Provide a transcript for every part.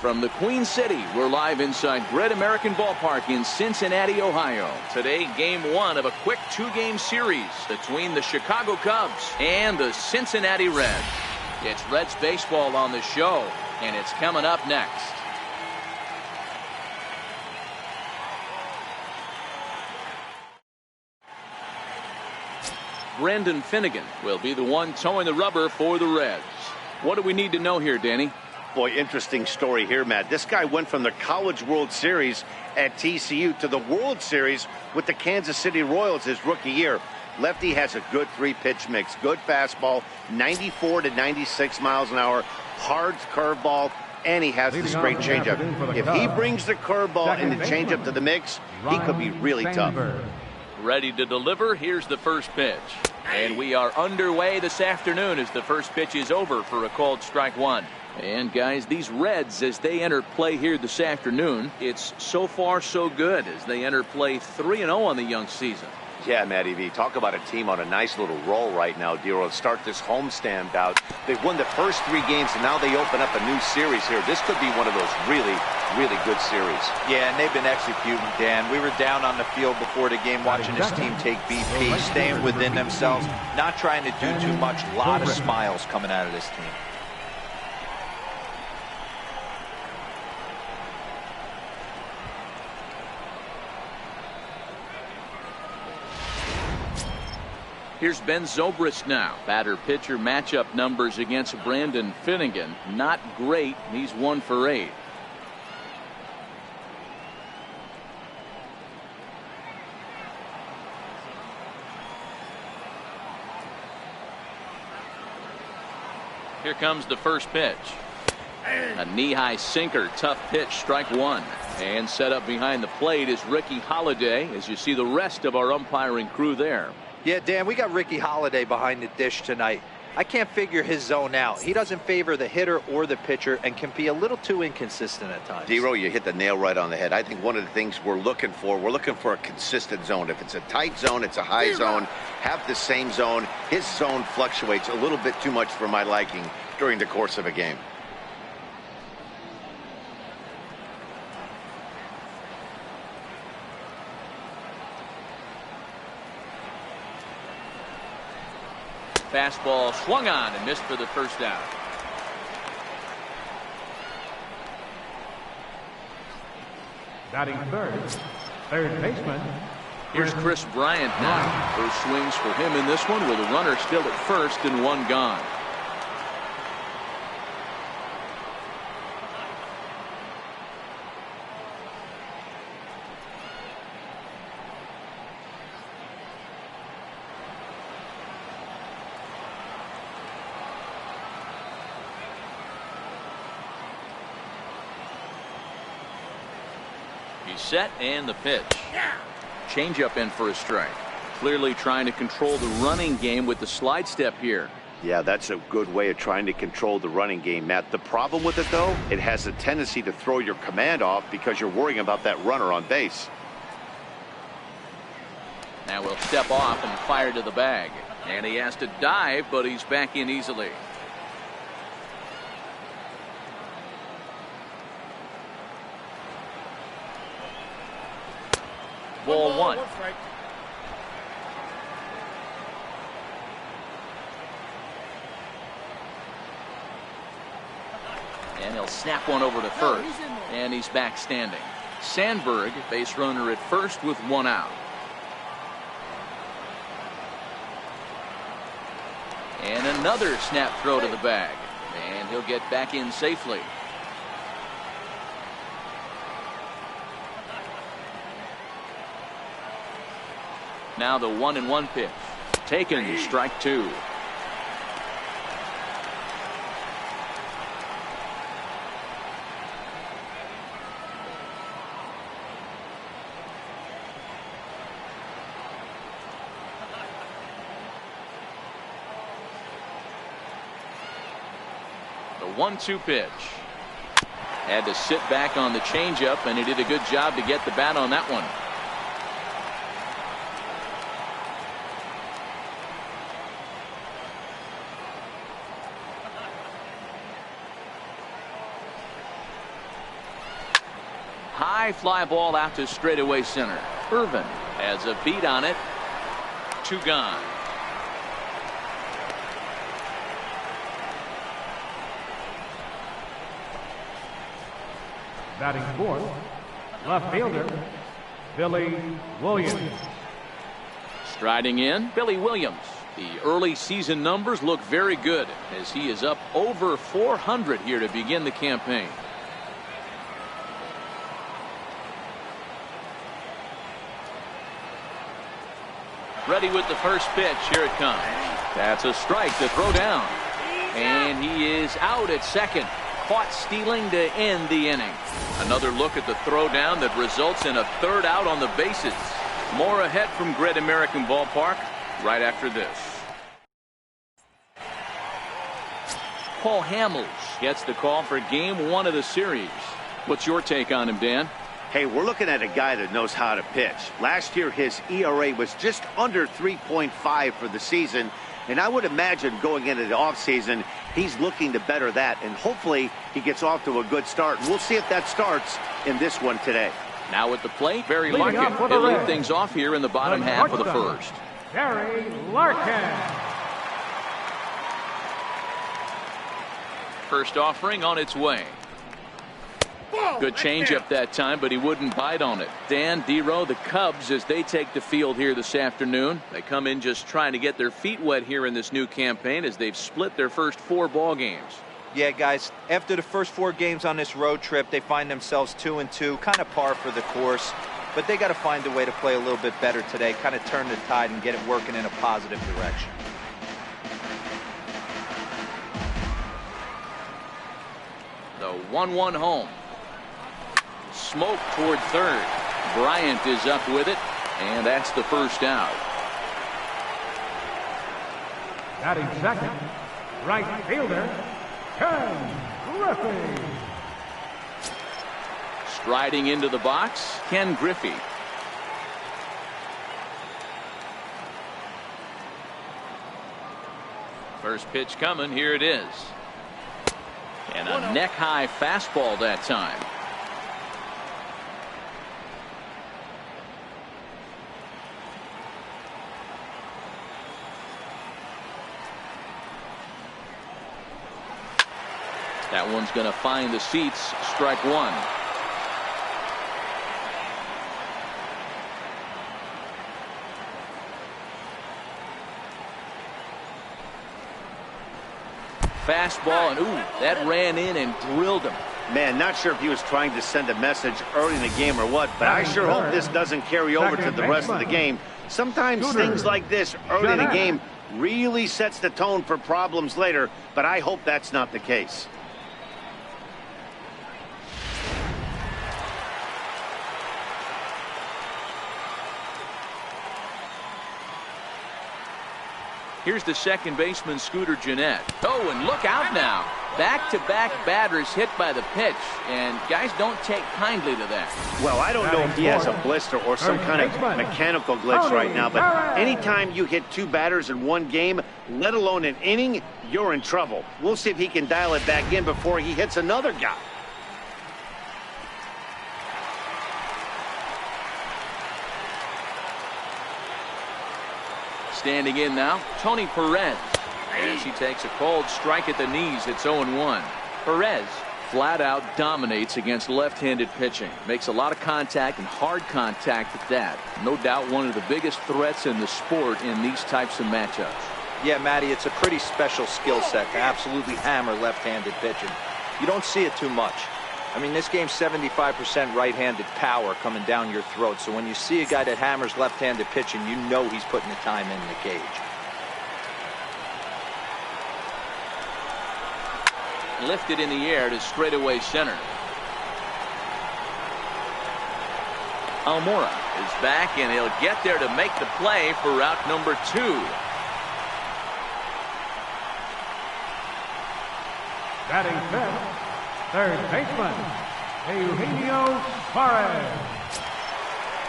From the Queen City, we're live inside Great American Ballpark in Cincinnati, Ohio. Today, game one of a quick two-game series between the Chicago Cubs and the Cincinnati Reds. It's Reds baseball on the show, and it's coming up next. Brendan Finnegan will be the one towing the rubber for the Reds. What do we need to know here, Danny? Boy, interesting story here, Matt. This guy went from the College World Series at TCU to the World Series with the Kansas City Royals his rookie year. Lefty has a good three-pitch mix, good fastball, 94 to 96 miles an hour, hard curveball, and he has this great changeup. If he brings the curveball and the changeup to the mix, he could be really tough. Ready to deliver. Here's the first pitch. And we are underway this afternoon as the first pitch is over for a called strike one. And guys, these Reds, as they enter play here this afternoon, it's so far so good as they enter play 3-0 on the young season. Yeah, Matty V, talk about a team on a nice little roll right now, Dero. Start this homestand out. They've won the first 3 games, and now they open up a new series here. This could be one of those really, really good series. Yeah, and they've been executing, Dan. We were down on the field before the game watching this team take BP, staying within themselves, not trying to do too much. A lot of smiles coming out of this team. Here's Ben Zobrist now. Batter-pitcher matchup numbers against Brendan Finnegan. Not great. He's 1 for 8. Here comes the first pitch. A knee-high sinker. Tough pitch. Strike one. And set up behind the plate is Ricky Holiday, as you see the rest of our umpiring crew there. Yeah, Dan, we got Ricky Holiday behind the dish tonight. I can't figure his zone out. He doesn't favor the hitter or the pitcher and can be a little too inconsistent at times. Dero, you hit the nail right on the head. I think one of the things we're looking for a consistent zone. If it's a tight zone, it's a high zone. Have the same zone. His zone fluctuates a little bit too much for my liking during the course of a game. Fastball swung on and missed for the first out. Batting third baseman. Here's Chris Bryant now. First swings for him in this one with a runner still at first and one gone. He's set and the pitch. Changeup in for a strike. Clearly trying to control the running game with the slide step here. Yeah, that's a good way of trying to control the running game, Matt. The problem with it, though, it has a tendency to throw your command off because you're worrying about that runner on base. Now we'll step off and fire to the bag. And he has to dive, but he's back in easily. Ball one. And he'll snap one over to first. And he's back standing. Sandberg, base runner at first with one out. And another snap throw to the bag. And he'll get back in safely. Now the 1-1 pitch. Taken, strike two. The 1-2 pitch. Had to sit back on the changeup, and he did a good job to get the bat on that one. High fly ball out to straightaway center. Irvin has a beat on it. 2 gone. Batting fourth, left fielder, Billy Williams. Striding in, Billy Williams. The early season numbers look very good as he is up over 400 here to begin the campaign. Ready with the first pitch. Here it comes. That's a strike to throw down. And he is out at second. Caught stealing to end the inning. Another look at the throw down that results in a third out on the bases. More ahead from Great American Ballpark right after this. Paul Hamels gets the call for game 1 of the series. What's your take on him, Dan? Hey, we're looking at a guy that knows how to pitch. Last year, his ERA was just under 3.5 for the season. And I would imagine going into the offseason, he's looking to better that. And hopefully he gets off to a good start. We'll see if that starts in this one today. Now at the plate, Barry Larkin. He'll lead things off here in the bottom half of the first. Barry Larkin. First offering on its way. Good changeup that time, but he wouldn't bite on it. Dan, Dero, the Cubs, as they take the field here this afternoon. They come in just trying to get their feet wet here in this new campaign as they've split their first 4 ball games. Yeah, guys, after the first 4 games on this road trip, they find themselves 2-2, kind of par for the course. But they got to find a way to play a little bit better today, kind of turn the tide and get it working in a positive direction. The 1-1 home. Smoke toward third. Bryant is up with it, and that's the first out. Batting second, right fielder, Ken Griffey. Striding into the box, Ken Griffey. First pitch coming. Here it is. And a neck-high fastball that time. That one's going to find the seats. Strike 1. Fastball, and ooh, that ran in and drilled him. Man, not sure if he was trying to send a message early in the game or what, but I sure hope this doesn't carry over to the rest of the game. Sometimes things like this early in the game really sets the tone for problems later, but I hope that's not the case. Here's the second baseman, Scooter Gennett. Oh, and look out now. Back-to-back batters hit by the pitch, and guys don't take kindly to that. Well, I don't know if he has a blister or some kind of mechanical glitch right now, but anytime you hit 2 batters in one game, let alone an inning, you're in trouble. We'll see if he can dial it back in before he hits another guy. Standing in now, Tony Perez. As he takes a cold strike at the knees, it's 0-1. Perez flat out dominates against left-handed pitching. Makes a lot of contact and hard contact at that. No doubt one of the biggest threats in the sport in these types of matchups. Yeah, Matty, it's a pretty special skill set to absolutely hammer left-handed pitching. You don't see it too much. I mean, this game's 75% right-handed power coming down your throat. So when you see a guy that hammers left-handed pitching, you know he's putting the time in the cage. Lifted in the air to straightaway center. Almora is back, and he'll get there to make the play for route number 2. Batting fifth, third baseman, Eugenio Suarez.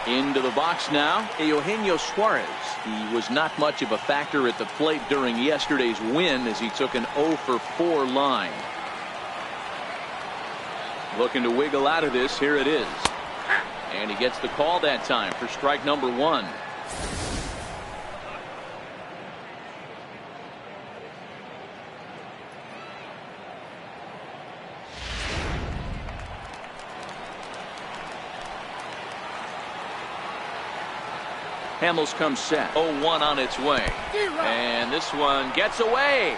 Into the box now, Eugenio Suarez. He was not much of a factor at the plate during yesterday's win as he took an 0-for-4 line. Looking to wiggle out of this. Here it is. And he gets the call that time for strike number 1. Hamels comes set. 0-1 on its way. And this one gets away.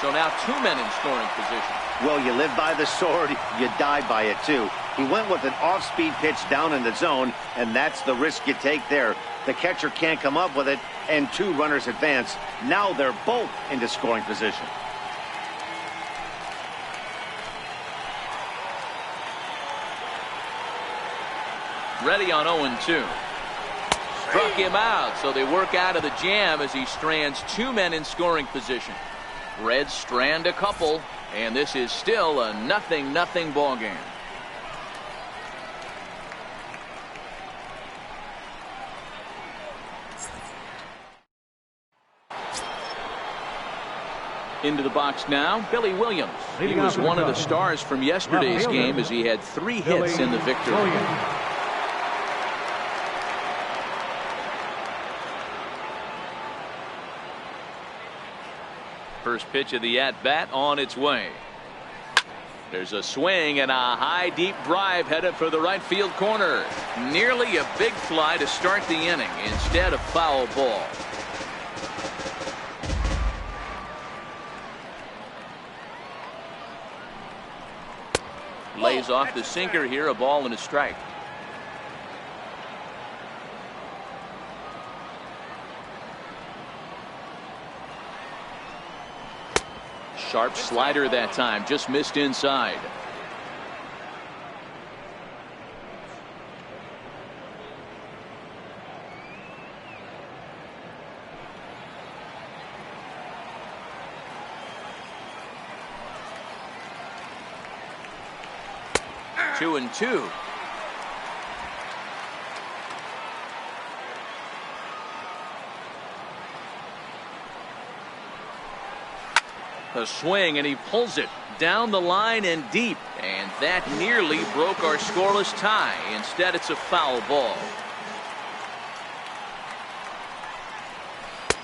So now 2 men in scoring position. Well, you live by the sword, you die by it too. He went with an off-speed pitch down in the zone, and that's the risk you take there. The catcher can't come up with it, and 2 runners advance. Now they're both into scoring position. Ready on 0-2. Struck him out, so they work out of the jam as he strands 2 men in scoring position. Reds strand a couple, and this is still a 0-0 ball game. Into the box now, Billy Williams. He was one of the stars from yesterday's game as he had 3 hits in the victory. First pitch of the at-bat on its way. There's a swing and a high deep drive headed for the right field corner. Nearly a big fly to start the inning instead of foul ball. Lays off the sinker here, a ball and a strike. Sharp slider that time, just missed inside. Two and two. A swing, and he pulls it down the line and deep, and that nearly broke our scoreless tie. Instead, it's a foul ball.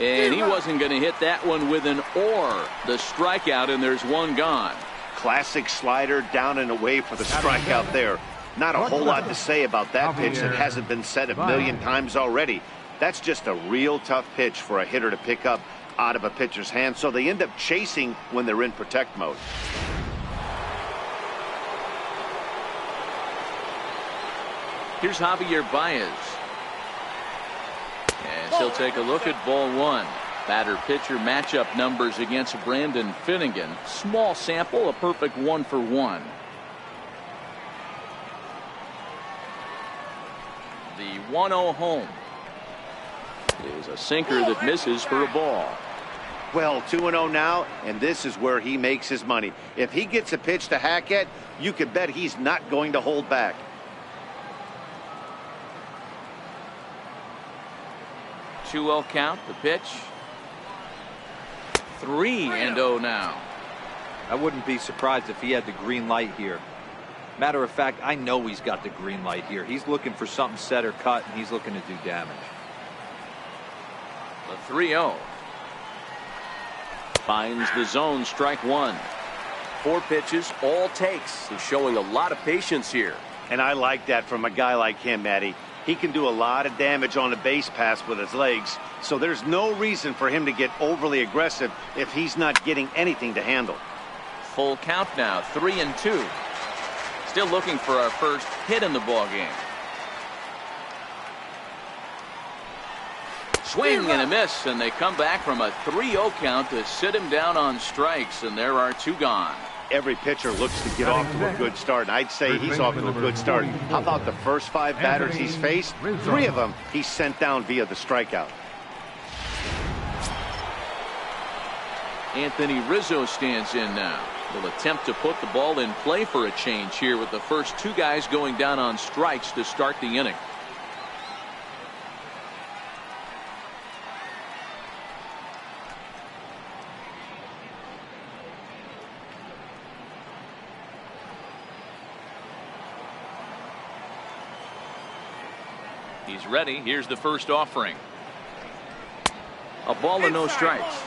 And he wasn't going to hit that one with an or. The strikeout, and there's one gone. Classic slider down and away for the strikeout there. Not a whole lot to say about that pitch that hasn't been said a million times already. That's just a real tough pitch for a hitter to pick up out of a pitcher's hand, so they end up chasing when they're in protect mode. Here's Javier Baez. And he'll take a look at ball one. Batter-pitcher matchup numbers against Brandon Finnegan. Small sample, a perfect 1-for-1. The 1-0 home is a sinker that misses for a ball. Well, 2-0 now, and this is where he makes his money. If he gets a pitch to hack at, you can bet he's not going to hold back. 2-0 count, the pitch. 3-0 now. I wouldn't be surprised if he had the green light here. Matter of fact, I know he's got the green light here. He's looking for something set or cut, and he's looking to do damage. The 3-0. Finds the zone, strike one. 4 pitches, all takes. He's showing a lot of patience here. And I like that from a guy like him, Matty. He can do a lot of damage on a base pass with his legs, so there's no reason for him to get overly aggressive if he's not getting anything to handle. Full count now, 3-2. Still looking for our first hit in the ball game. Swing and a miss, and they come back from a 3-0 count to sit him down on strikes, and there are 2 gone. Every pitcher looks to get off to a good start, and I'd say he's off to a good start. How about the first 5 batters he's faced? 3 of them he's sent down via the strikeout. Anthony Rizzo stands in now. Will attempt to put the ball in play for a change here with the first 2 guys going down on strikes to start the inning. He's ready. Here's the first offering. A ball and no strikes.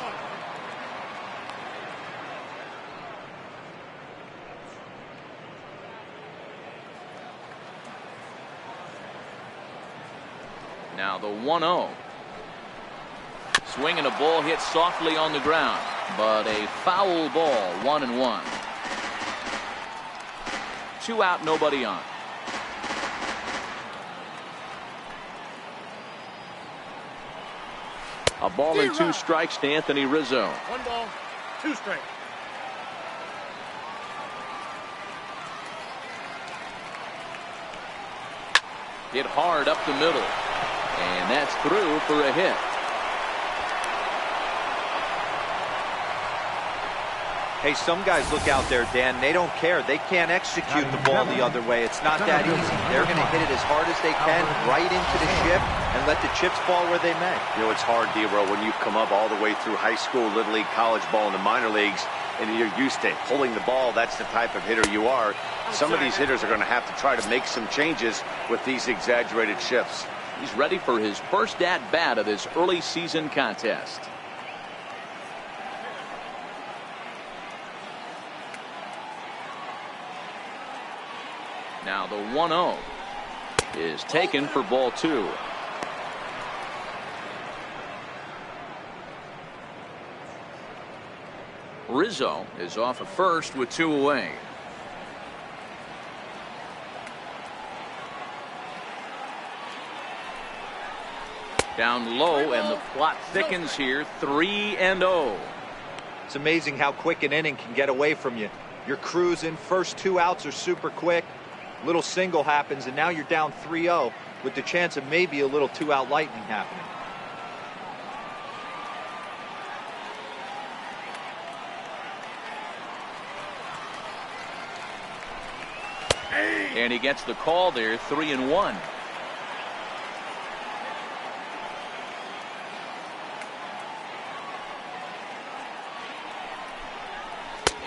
Now the 1-0. Swing and a ball hit softly on the ground, but a foul ball. 1-1. 2 out, nobody on. A ball and 2 strikes to Anthony Rizzo. 1 ball, 2 strikes. Hit hard up the middle. And that's through for a hit. Hey, some guys look out there, Dan. They don't care. They can't execute the ball the other way. It's not that easy. They're going to hit it as hard as they can right into the chip and let the chips fall where they may. You know, it's hard, D-Row, when you've come up all the way through high school, Little League, college ball, and the minor leagues, and you're used to pulling the ball. That's the type of hitter you are. Some of these hitters are going to have to try to make some changes with these exaggerated shifts. He's ready for his first at-bat of this early season contest. Now the 1-0 is taken for ball 2. Rizzo is off at first with 2 away. Down low, and the plot thickens here. 3-0. It's amazing how quick an inning can get away from you. You're cruising. First 2 outs are super quick. Little single happens, and now you're down 3-0 with the chance of maybe a little 2-out lightning happening. And he gets the call there. 3-1.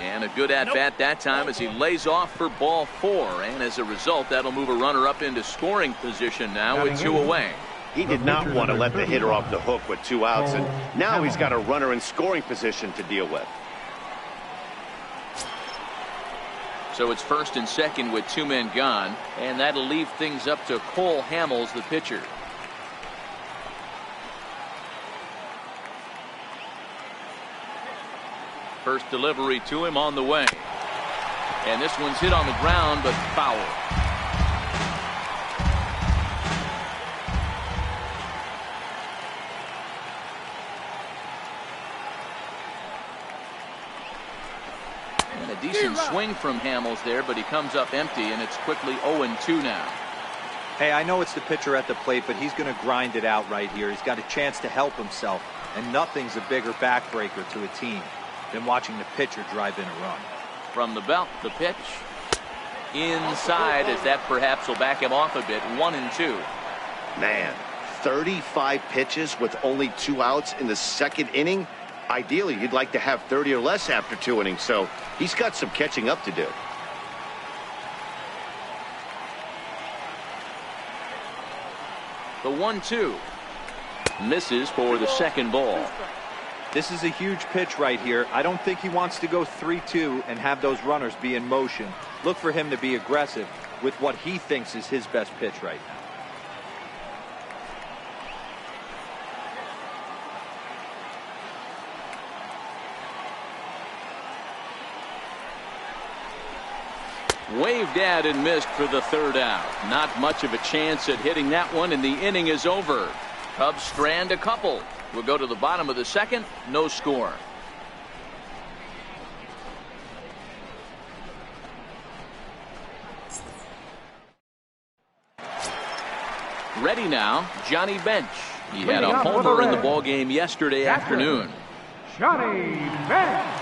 And a good at-bat that time as he lays off for ball 4. And as a result, that'll move a runner up into scoring position now with 2 away. He did not want to let the hitter off the hook with 2 outs, and now he's got a runner in scoring position to deal with. So it's first and second with 2 men gone, and that'll leave things up to Cole Hamels, the pitcher. First delivery to him on the way. And this one's hit on the ground, but foul. And a decent swing from Hamels there, but he comes up empty, and it's quickly 0-2 now. Hey, I know it's the pitcher at the plate, but he's going to grind it out right here. He's got a chance to help himself, and nothing's a bigger backbreaker to a team than watching the pitcher drive in a run. From the belt, the pitch inside, as that perhaps will back him off a bit. 1-2. Man, 35 pitches with only 2 outs in the second inning. Ideally, you'd like to have 30 or less after 2 innings, so he's got some catching up to do. The 1-2 misses for the second ball. This is a huge pitch right here. I don't think he wants to go 3-2 and have those runners be in motion. Look for him to be aggressive with what he thinks is his best pitch right now. Waved at and missed for the 3rd out. Not much of a chance at hitting that one, and the inning is over. Cubs strand a couple. We'll go to the bottom of the 2nd. No score. Ready now, Johnny Bench. He had a homer in the ballgame yesterday afternoon. Johnny Bench.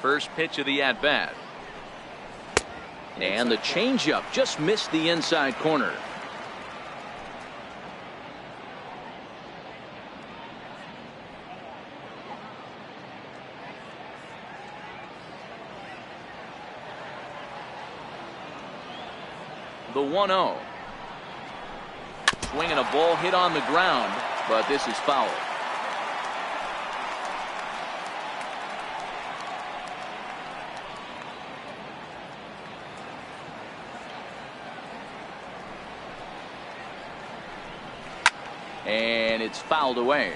First pitch of the at-bat. And the changeup just missed the inside corner. The 1-0. Swinging a ball hit on the ground, but this is foul. And it's fouled away.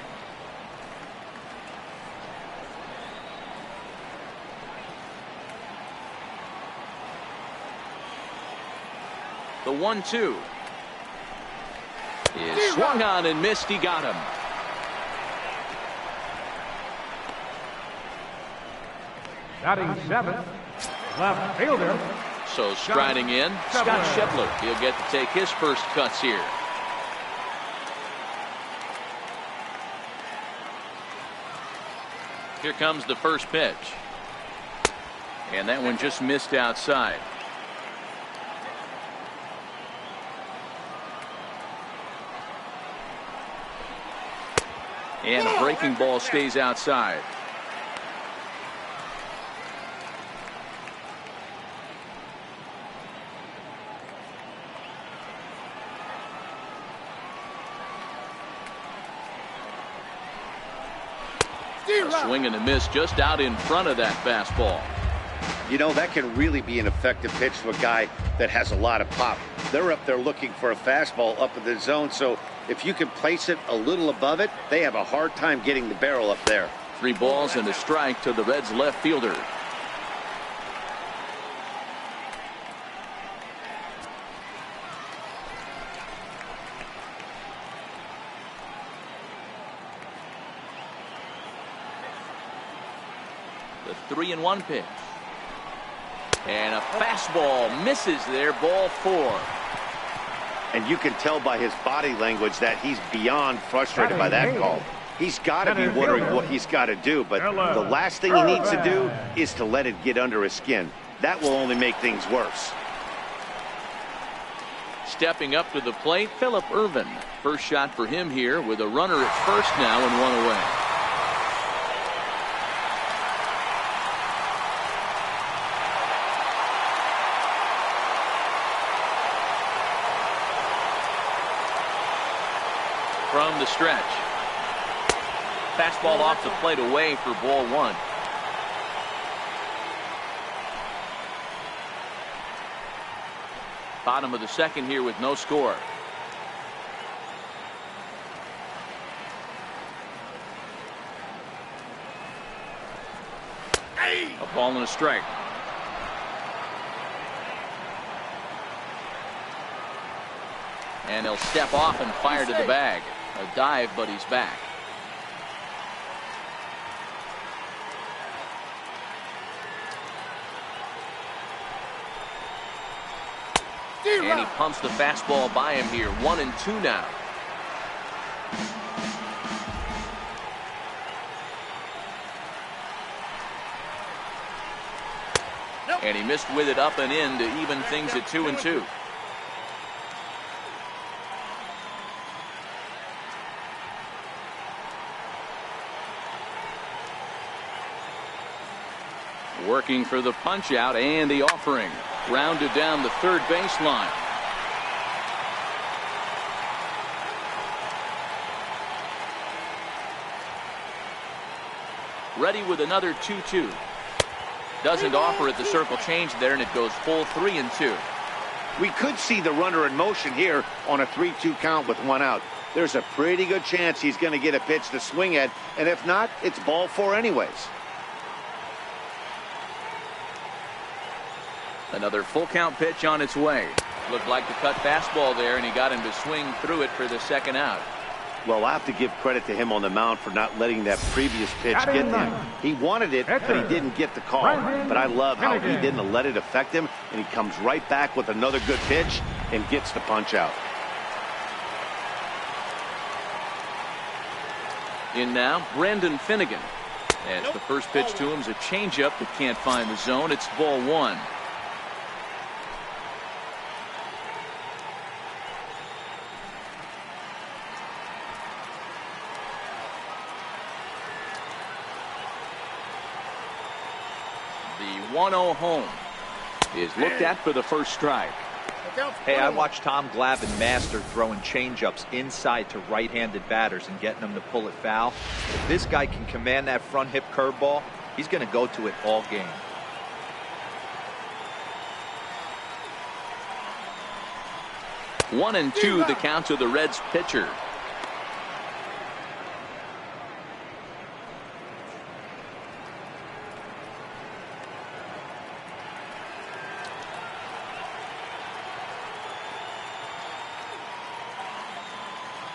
The 1-2 is swung on and missed. He got him. Batting 7th, left fielder. So striding in, Scott Scheffler. He'll get to take his first cuts here. Here comes the first pitch. And that one just missed outside. And a breaking ball stays outside. A swing and a miss just out in front of that fastball. You know, that can really be an effective pitch to a guy that has a lot of pop. They're up there looking for a fastball up in the zone, so if you can place it a little above it, they have a hard time getting the barrel up there. 3 balls and a strike to the Reds left fielder. The 3-1 pitch. And a fastball misses there, ball 4. And you can tell by his body language that he's beyond frustrated by that call. He's got to be wondering what he's got to do, but the last thing he needs to do is to let it get under his skin. That will only make things worse. Stepping up to the plate, Phillip Ervin. First shot for him here with a runner at first now and 1 away. From the stretch. Fastball off the plate away for ball 1. Bottom of the second here with no score. A ball and a strike. And he'll step off and fire to the bag. A dive, but he's back. And he pumps the fastball by him here. 1-2 now. And he missed with it up and in to even things at 2-2. Working for the punch out and the offering. Rounded down the third baseline. Ready with another 2-2. Doesn't offer at the circle change there, and it goes full 3-2. We could see the runner in motion here on a 3-2 count with 1 out. There's a pretty good chance he's going to get a pitch to swing at, and if not, it's ball 4 anyways. Another full count pitch on its way. Looked like the cut fastball there, and he got him to swing through it for the second out. Well, I have to give credit to him on the mound for not letting that previous pitch get him. He wanted it, but he didn't get the call. But I love how he didn't let it affect him, and he comes right back with another good pitch and gets the punch out. In now, Brandon Finnegan. As the first pitch to him is a changeup that can't find the zone. It's ball 1. The 1-0 home is looked at for the first strike. Hey, I watched Tom Glavine master throwing changeups inside to right-handed batters and getting them to pull it foul. If this guy can command that front hip curveball, he's going to go to it all game. One and two, the count to the Reds pitcher.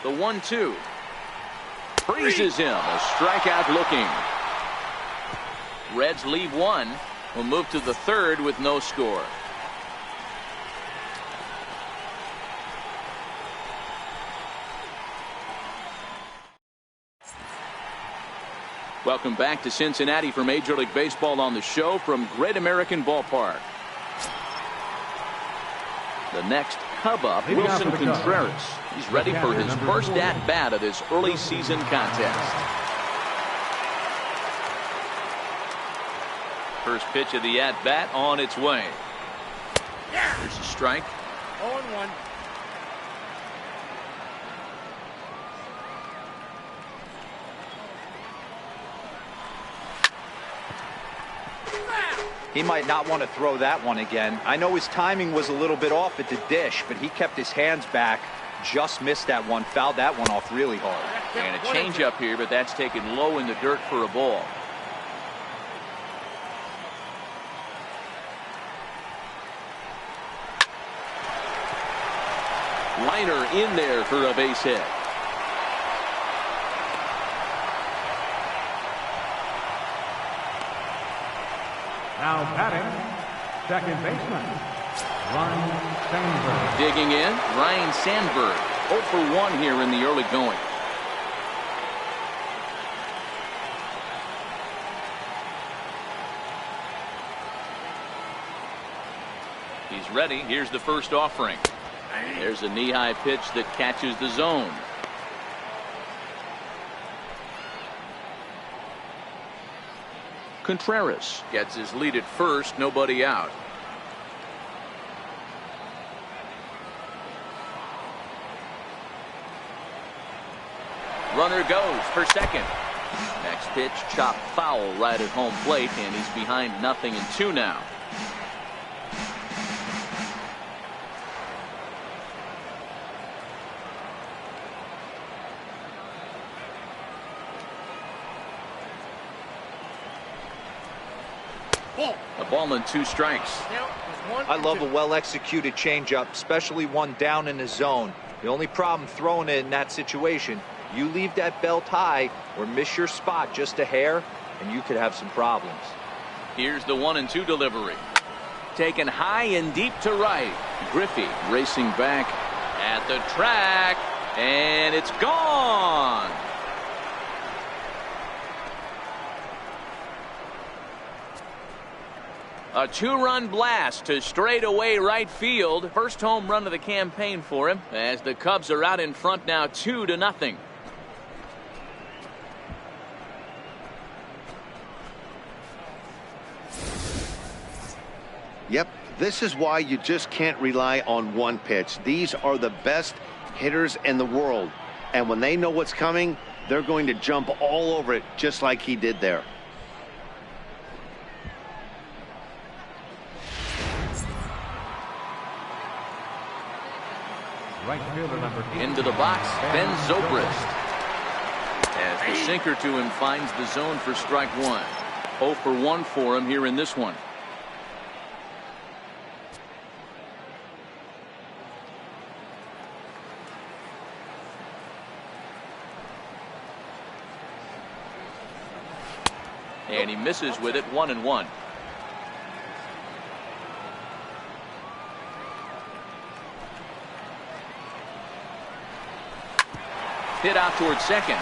The 1-2. Freezes him. A strikeout looking. Reds leave one. Will move to the third with no score. Welcome back to Cincinnati for Major League Baseball on the show from Great American Ballpark. The next Cub up, Wilson Contreras. He's ready for his first at-bat of this early season contest. First pitch of the at-bat on its way. There's a strike. 0-1. He might not want to throw that one again. I know his timing was a little bit off at the dish, but he kept his hands back, just missed that one, fouled that one off really hard. And a changeup here, but that's taken low in the dirt for a ball. Liner in there for a base hit. Now batting, second baseman, Ryne Sandberg. Digging in, Ryne Sandberg. 0 for 1 here in the early going. He's ready. Here's the first offering. There's a knee-high pitch that catches the zone. Contreras gets his lead at first, nobody out. Runner goes for second. Next pitch, chopped foul right at home plate, and he's behind 0-2 now. A ball and 2 strikes. I love a well-executed changeup, especially one down in the zone. The only problem throwing it in that situation, you leave that belt high or miss your spot just a hair, and you could have some problems. Here's the 1-2 delivery. Taken high and deep to right. Griffey racing back at the track, and it's gone. A 2-run blast to straightaway right field. First home run of the campaign for him as the Cubs are out in front now 2-0. Yep, this is why you just can't rely on one pitch. These are the best hitters in the world. And when they know what's coming, they're going to jump all over it just like he did there. Right fielder number 8. Into the box, Ben Zobrist. As the sinker to him finds the zone for strike 1. 0 for 1 for him here in this one. And he misses with it. 1-1. Hit out towards second.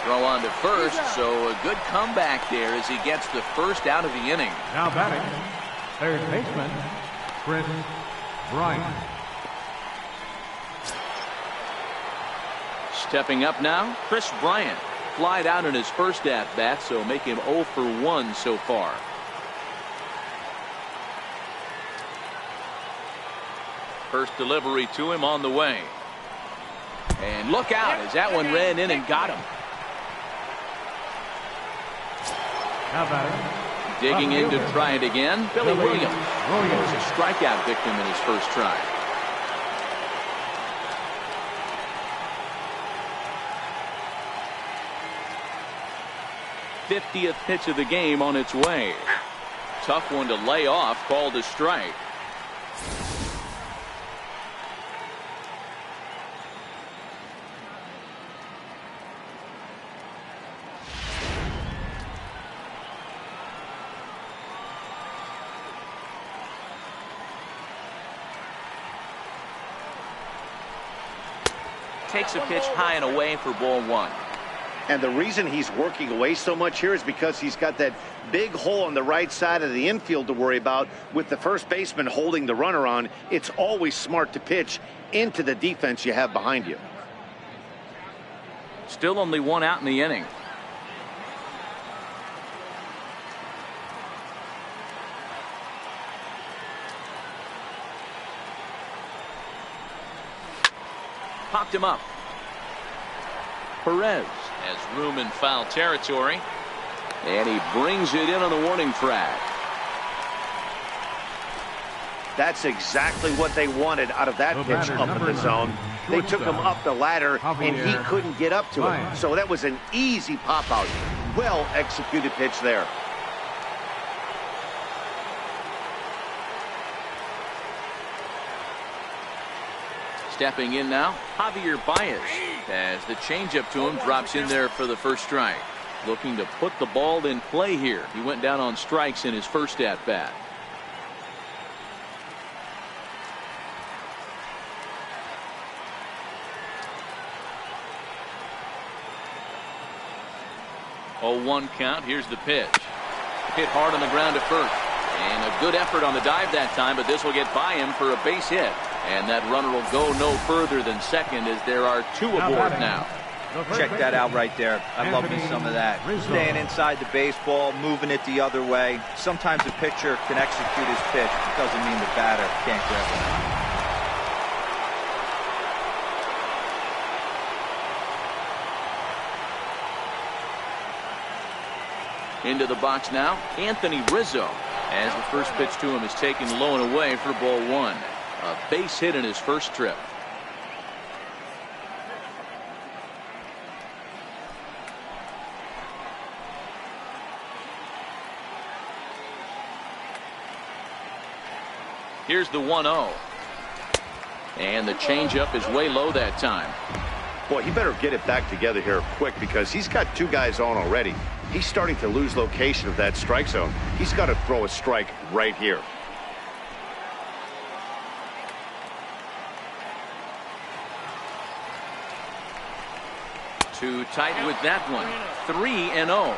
Throw on to first, so a good comeback there as he gets the first out of the inning. Now batting, third baseman, Kris Bryant. Stepping up now, Kris Bryant. Flied out in his first at-bat, so make him 0 for 1 so far. First delivery to him on the way. And look out as that one ran in and got him. Now batting. Digging in to try it again. Billy Williams. He was a strikeout victim in his first try. '50th pitch of the game on its way. Tough one to lay off, called a strike. Takes a pitch high and away for ball one. And the reason he's working away so much here is because he's got that big hole on the right side of the infield to worry about. With the first baseman holding the runner on, it's always smart to pitch into the defense you have behind you. Still only one out in the inning. Popped him up. Perez has room in foul territory. And he brings it in on the warning track. That's exactly what they wanted out of that pitch up in the zone. They took him up the ladder, and he couldn't get up to it. So that was an easy pop out. Well executed pitch there. Stepping in now, Javier Baez, as the changeup to him drops in there for the first strike. Looking to put the ball in play here. He went down on strikes in his first at bat. Oh, 1 count. Here's the pitch. Hit hard on the ground to first. And a good effort on the dive that time, but this will get by him for a base hit. And that runner will go no further than second as there are 2 aboard now. Check that out right there. I love me some of that. Staying inside the baseball, moving it the other way. Sometimes a pitcher can execute his pitch. It doesn't mean the batter can't grab it. Into the box now, Anthony Rizzo, as the first pitch to him is taken low and away for ball 1. A base hit in his first trip. Here's the 1-0. And the changeup is way low that time. Boy, he better get it back together here quick because he's got 2 guys on already. He's starting to lose location of that strike zone. He's got to throw a strike right here. Too tight with that one. 3-0.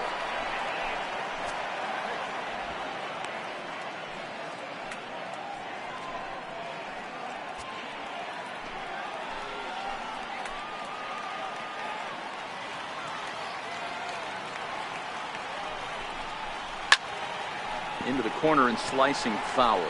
Into the corner and slicing foul.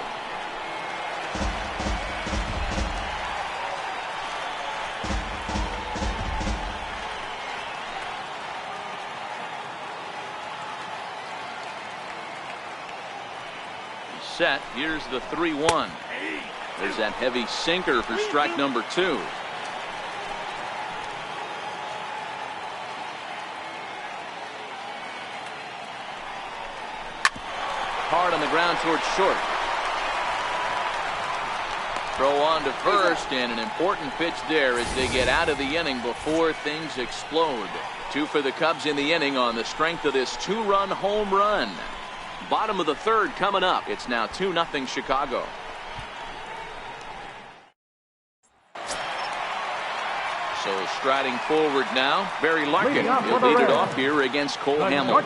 Set. Here's the 3-1. There's that heavy sinker for strike number 2. Hard on the ground towards short. Throw on to first, and an important pitch there as they get out of the inning before things explode. 2 for the Cubs in the inning on the strength of this 2-run home run. Bottom of the 3rd coming up. It's now 2-0 Chicago. So striding forward now, Barry Larkin will lead it off here against Cole Hamels.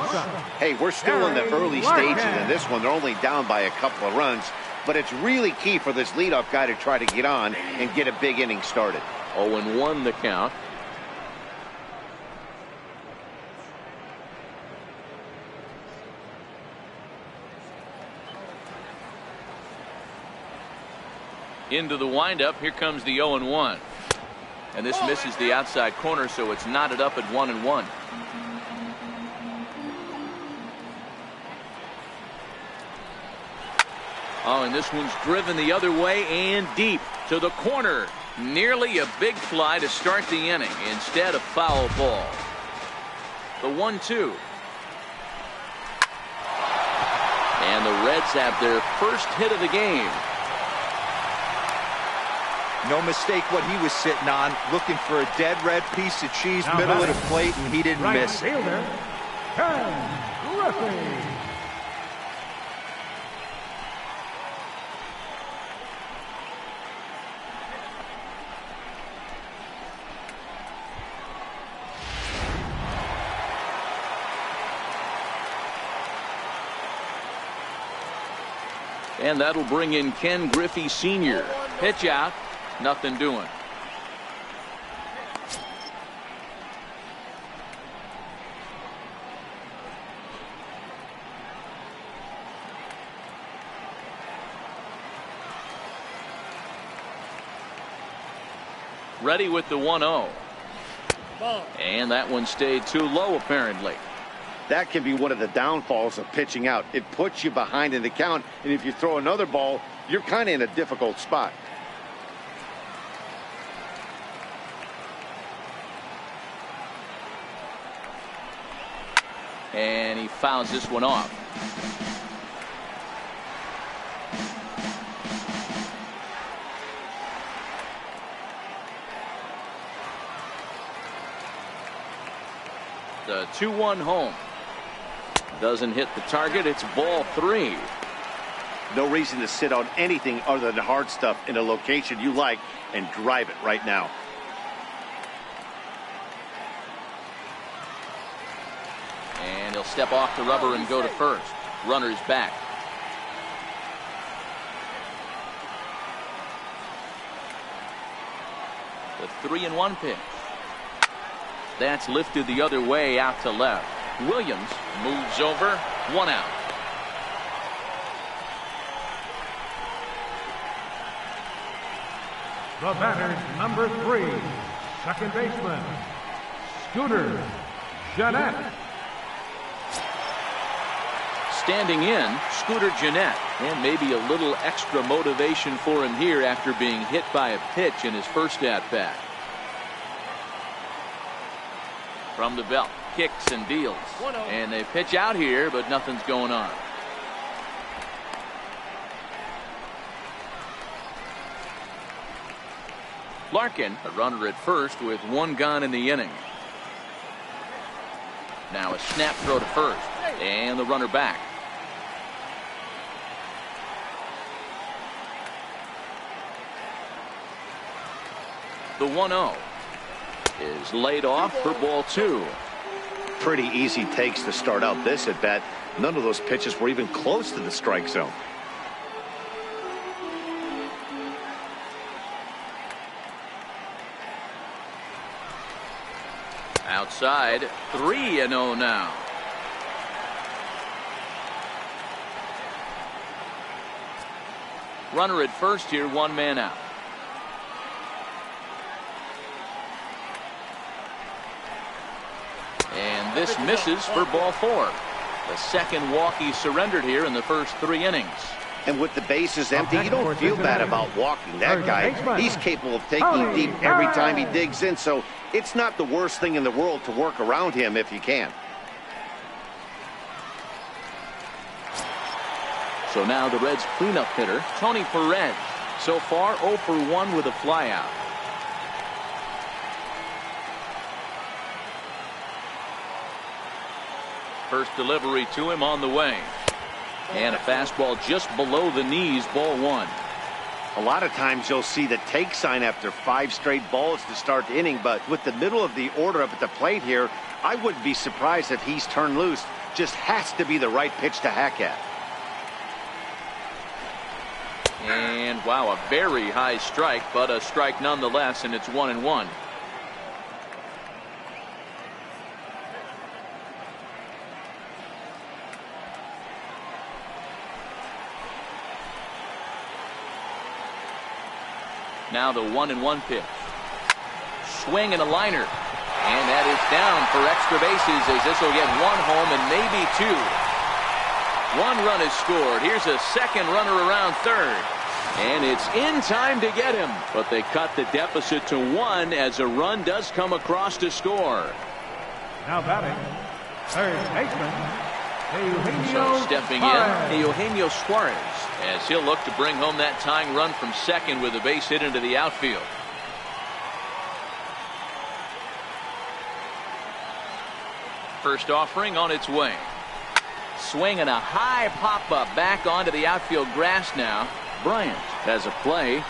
Hey, we're still in the early stages in this one. They're only down by a couple of runs, but it's really key for this leadoff guy to try to get on and get a big inning started. 0-1 the count. Into the windup. Here comes the 0-1. And this misses the outside corner, so it's knotted up at 1-1. Oh, and this one's driven the other way and deep to the corner. Nearly a big fly to start the inning. Instead, a foul ball. The 1-2. And the Reds have their first hit of the game. No mistake what he was sitting on, looking for a dead red piece of cheese, Now middle of the batting, plate, and he didn't right miss it. fielder, Ken Griffey. And that'll bring in Ken Griffey Sr. Pitch out. Nothing doing. Ready with the 1-0. And that one stayed too low, apparently. That can be one of the downfalls of pitching out. It puts you behind in the count, and if you throw another ball, you're kind of in a difficult spot. And he fouls this one off. The 2-1 home. Doesn't hit the target. It's ball 3. No reason to sit on anything other than hard stuff in a location you like and drive it right now. And he'll step off the rubber and go to first. Runner's back. The 3-1 pitch. That's lifted the other way out to left. Williams moves over. 1 out. The batter's number 3, second baseman, Scooter Gennett. Standing in, Scooter Gennett. And maybe a little extra motivation for him here after being hit by a pitch in his first at-bat. From the belt, kicks and deals. And they pitch out here, but nothing's going on. Larkin, a runner at first with 1 gone in the inning. Now a snap throw to first. And the runner back. The 1-0 is laid off for ball 2. Pretty easy takes to start out this at bat. None of those pitches were even close to the strike zone. Outside, 3-0 now. Runner at first here, 1 man out. And this misses for ball 4. The second walk he surrendered here in the first 3 innings. And with the bases empty, you don't feel bad about walking that guy. He's capable of taking deep every time he digs in, so it's not the worst thing in the world to work around him if you can. So now the Reds cleanup hitter, Tony Perez. So far 0 for 1 with a flyout. First delivery to him on the way. And a fastball just below the knees, ball 1. A lot of times you'll see the take sign after 5 straight balls to start the inning, but with the middle of the order up at the plate here, I wouldn't be surprised if he's turned loose. Just has to be the right pitch to hack at. And wow, a very high strike, but a strike nonetheless, and it's 1-1. Now the 1-1 pitch. Swing and a liner. And that is down for extra bases as this will get one home and maybe two. One run is scored. Here's a second runner around third. And it's in time to get him. But they cut the deficit to one as a run does come across to score. Now batting, third baseman, So Eugenio stepping Suarez. in, Eugenio Suarez, as he'll look to bring home that tying run from second with a base hit into the outfield. First offering on its way. Swing and a high pop-up back onto the outfield grass now. Bryant has a play.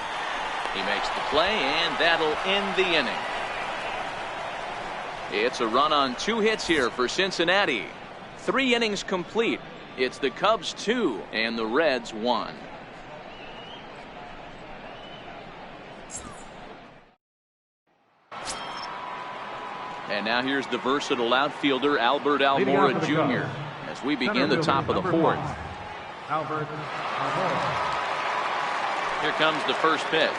He makes the play, and that'll end the inning. It's a run on 2 hits here for Cincinnati. 3 innings complete. It's the Cubs 2 and the Reds 1. And now here's the versatile outfielder Albert Almora Jr. as we begin the top of the 4th. Albert Almora. Here comes the first pitch.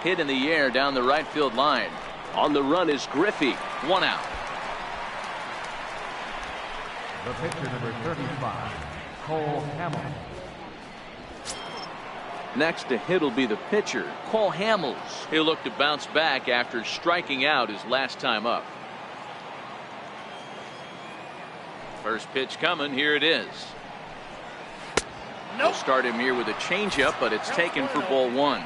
Hit in the air down the right field line. On the run is Griffey. 1 out. The pitcher, number 35, Cole Hamels. Next to hit will be the pitcher, Cole Hamels. He'll look to bounce back after striking out his last time up. First pitch coming. Here it is. We'll start him here with a changeup, but it's taken for ball 1.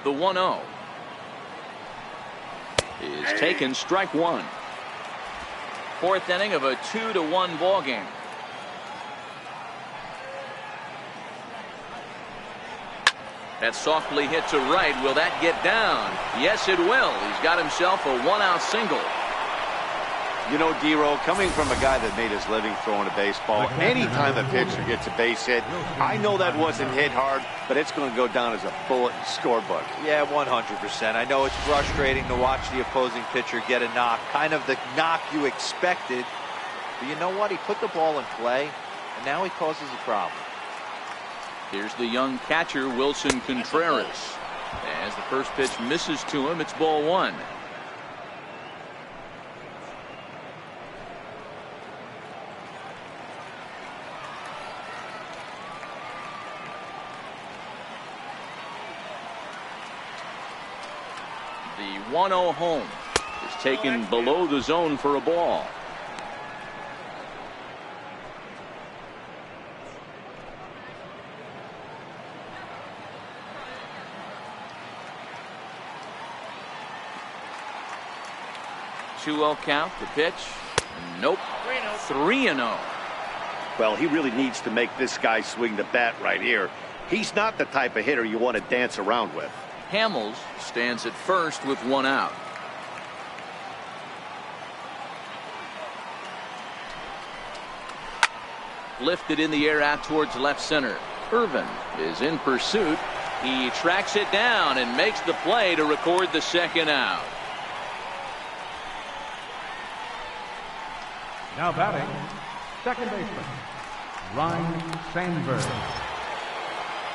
The 1-0 is taken, strike 1. 4th inning of a 2-1 ball game. That's softly hit to right. Will that get down? Yes, it will. He's got himself a 1-out single. You know, D-Row, coming from a guy that made his living throwing a baseball, anytime a pitcher gets a base hit, I know that wasn't hit hard, but it's going to go down as a bullet in the scorebook. Yeah, 100%. I know it's frustrating to watch the opposing pitcher get a knock, kind of the knock you expected. But you know what? He put the ball in play, and now he causes a problem. Here's the young catcher, Wilson Contreras. As the first pitch misses to him, it's ball 1. The 1-0 home is taken below the zone for a ball. Two-0 count. The pitch. Nope. 3-0. Well, he really needs to make this guy swing the bat right here. He's not the type of hitter you want to dance around with. Hamels stands at first with 1 out. Lifted in the air out towards left center. Irvin is in pursuit. He tracks it down and makes the play to record the 2nd out. Now batting, second baseman, Ryne Sandberg.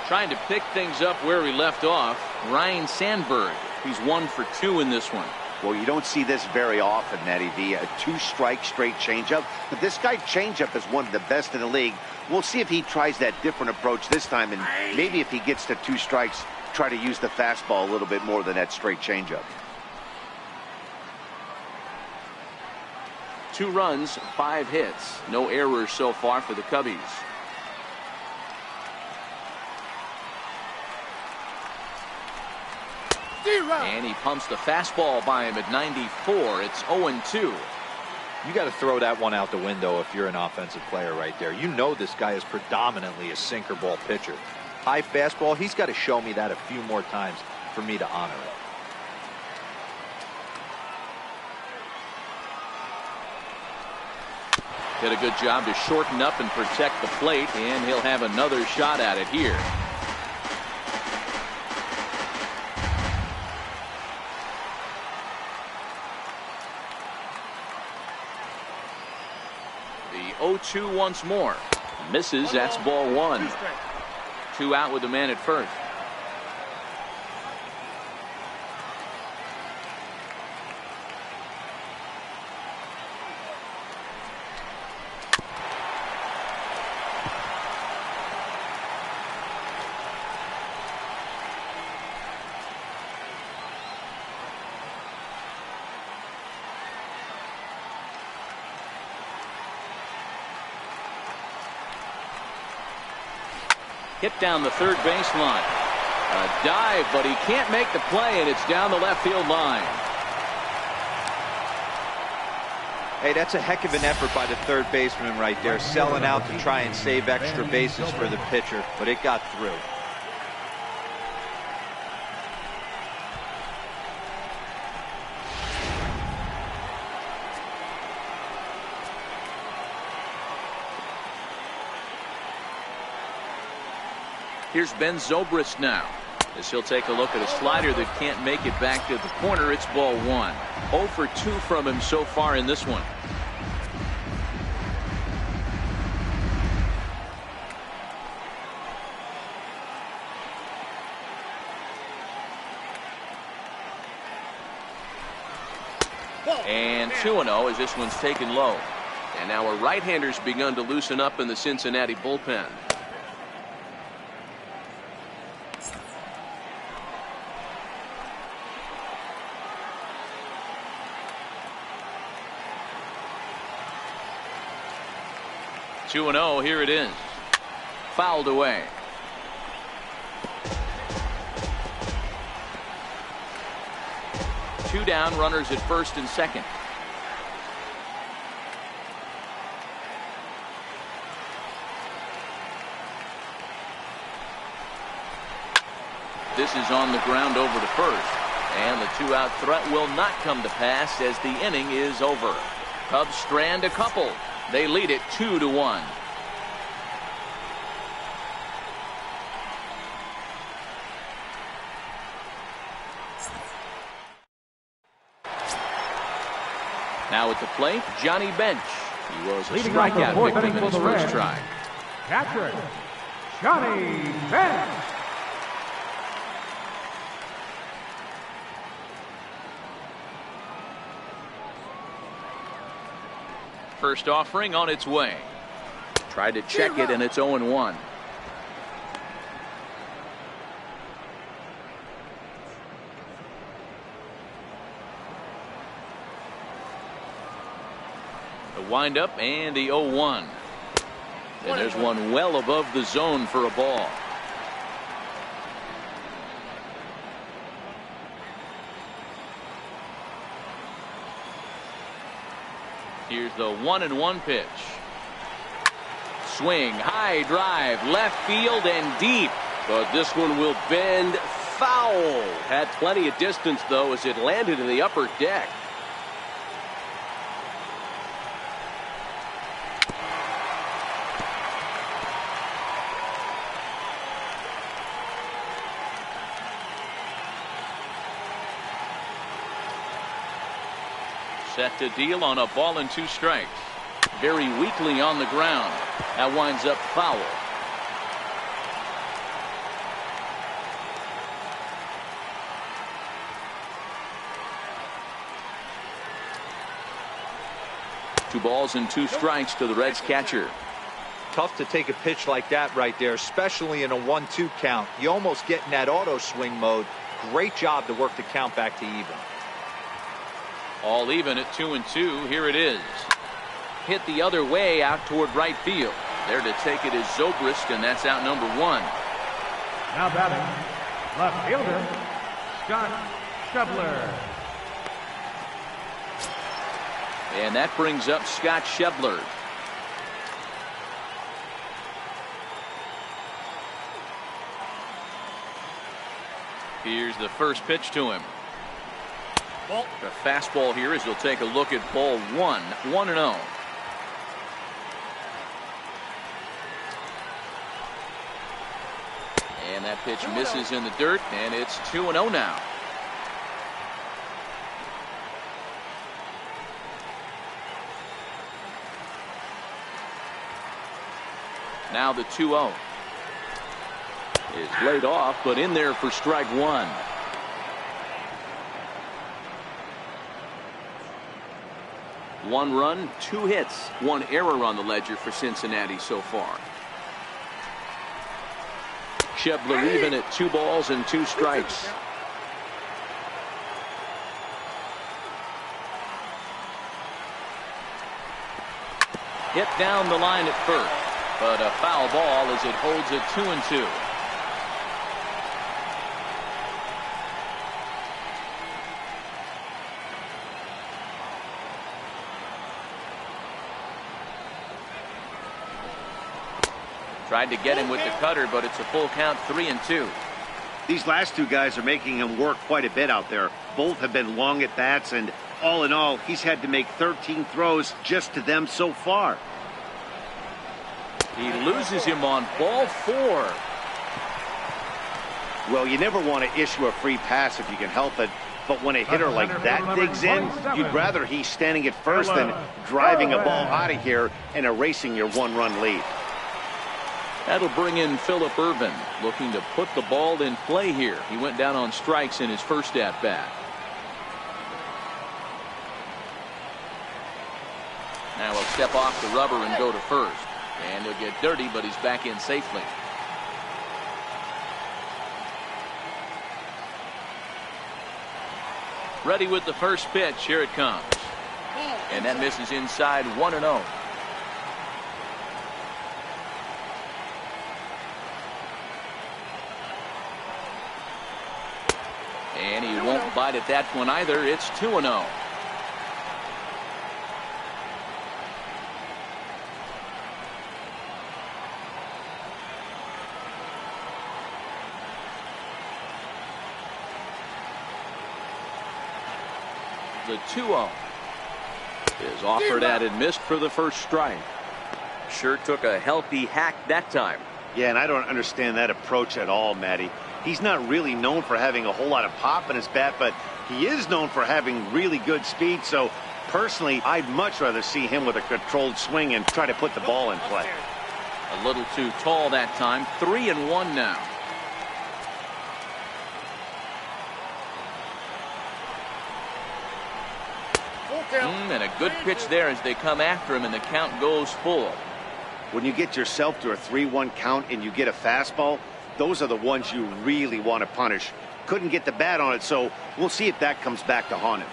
Trying to pick things up where he left off, Ryne Sandberg. He's 1 for 2 in this one. Well, you don't see this very often, Matty V. A 2-strike straight changeup. But this guy's changeup is one of the best in the league. We'll see if he tries that different approach this time, and maybe if he gets to 2 strikes, try to use the fastball a little bit more than that straight changeup. 2 runs, 5 hits. No errors so far for the Cubbies. And he pumps the fastball by him at 94. It's 0-2. You got to throw that one out the window if you're an offensive player right there. You know this guy is predominantly a sinker ball pitcher. High fastball, he's got to show me that a few more times for me to honor it. Did a good job to shorten up and protect the plate, and he'll have another shot at it here. 0-2 once more. Misses. That's ball one. 2 strikes. 2 out with the man at first. Hit down the third baseline. A dive, but he can't make the play, and it's down the left field line. Hey, that's a heck of an effort by the third baseman right there, selling out to try and save extra bases for the pitcher, but it got through. Here's Ben Zobrist now, as he'll take a look at a slider that can't make it back to the corner. It's ball one. 0 for 2 from him so far in this one. And 2-0 as this one's taken low. And now a right-hander's begun to loosen up in the Cincinnati bullpen. Two and 0, here it is. Fouled away. Two down, runners at first and second. This is on the ground over to first. And the 2-out threat will not come to pass as the inning is over. Cubs strand a couple. They lead it 2-1. Now at the plate, Johnny Bench. He was a strikeout victim in his first try. Catcher, Johnny Bench. First offering on its way. Tried to check it, and it's 0-1. The windup and the 0-1. And there's one well above the zone for a ball. Here's the 1-1 pitch. Swing, high drive, left field and deep. But this one will bend foul. Had plenty of distance, though, as it landed in the upper deck. Set to deal on a ball and 2 strikes. Very weakly on the ground. That winds up foul. Two balls and 2 strikes to the Reds catcher. Tough to take a pitch like that right there, especially in a 1-2 count. You almost get in that auto swing mode. Great job to work the count back to even. All even at 2-2. Here it is. Hit the other way out toward right field. There to take it is Zobrist, and that's out number 1. Now batting, left fielder, Scott Schebler. And that brings up Scott Schebler. Here's the first pitch to him. The fastball here as he'll take a look at ball 1. 1-0. And that pitch misses in the dirt, and it's 2-0 now. Now the 2-0 is laid off, but in there for strike one. One run, 2 hits, 1 error on the ledger for Cincinnati so far. Schebler even at 2 balls and 2 strikes. Hit down the line at first, but a foul ball as it holds it 2-2. Tried to get him with the cutter, but it's a full count, 3-2. These last 2 guys are making him work quite a bit out there. Both have been long at bats, and all in all, he's had to make 13 throws just to them so far. He loses him on ball 4. Well, you never want to issue a free pass if you can help it, but when a hitter like that digs in, you'd rather he's standing at first than driving a ball out of here and erasing your 1-run lead. That'll bring in Phillip Ervin, looking to put the ball in play here. He went down on strikes in his first at-bat. Now he'll step off the rubber and go to first. And he'll get dirty, but he's back in safely. Ready with the first pitch. Here it comes. And that misses inside, 1-0. And he won't bite at that one either. It's 2-0. The 2-0 is offered at and missed for the first strike. Sure took a healthy hack that time. Yeah, and I don't understand that approach at all, Matty. He's not really known for having a whole lot of pop in his bat, but he is known for having really good speed. So personally, I'd much rather see him with a controlled swing and try to put the ball in play. A little too tall that time. 3-1 now. And a good pitch there as they come after him, and the count goes full. When you get yourself to a 3-1 count and you get a fastball, those are the ones you really want to punish. Couldn't get the bat on it, so we'll see if that comes back to haunt him.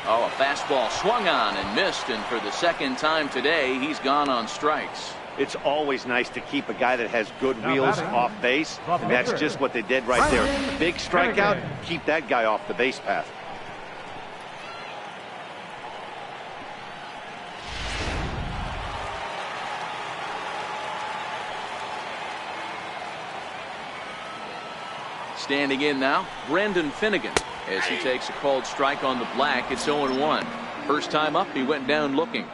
Oh, a fastball swung on and missed, and for the second time today, he's gone on strikes. It's always nice to keep a guy that has good wheels off base, and that's just what they did right there. Big strikeout, keep that guy off the base path. Standing in now, Brandon Finnegan, as he takes a called strike on the black. It's 0-1. First time up, he went down looking.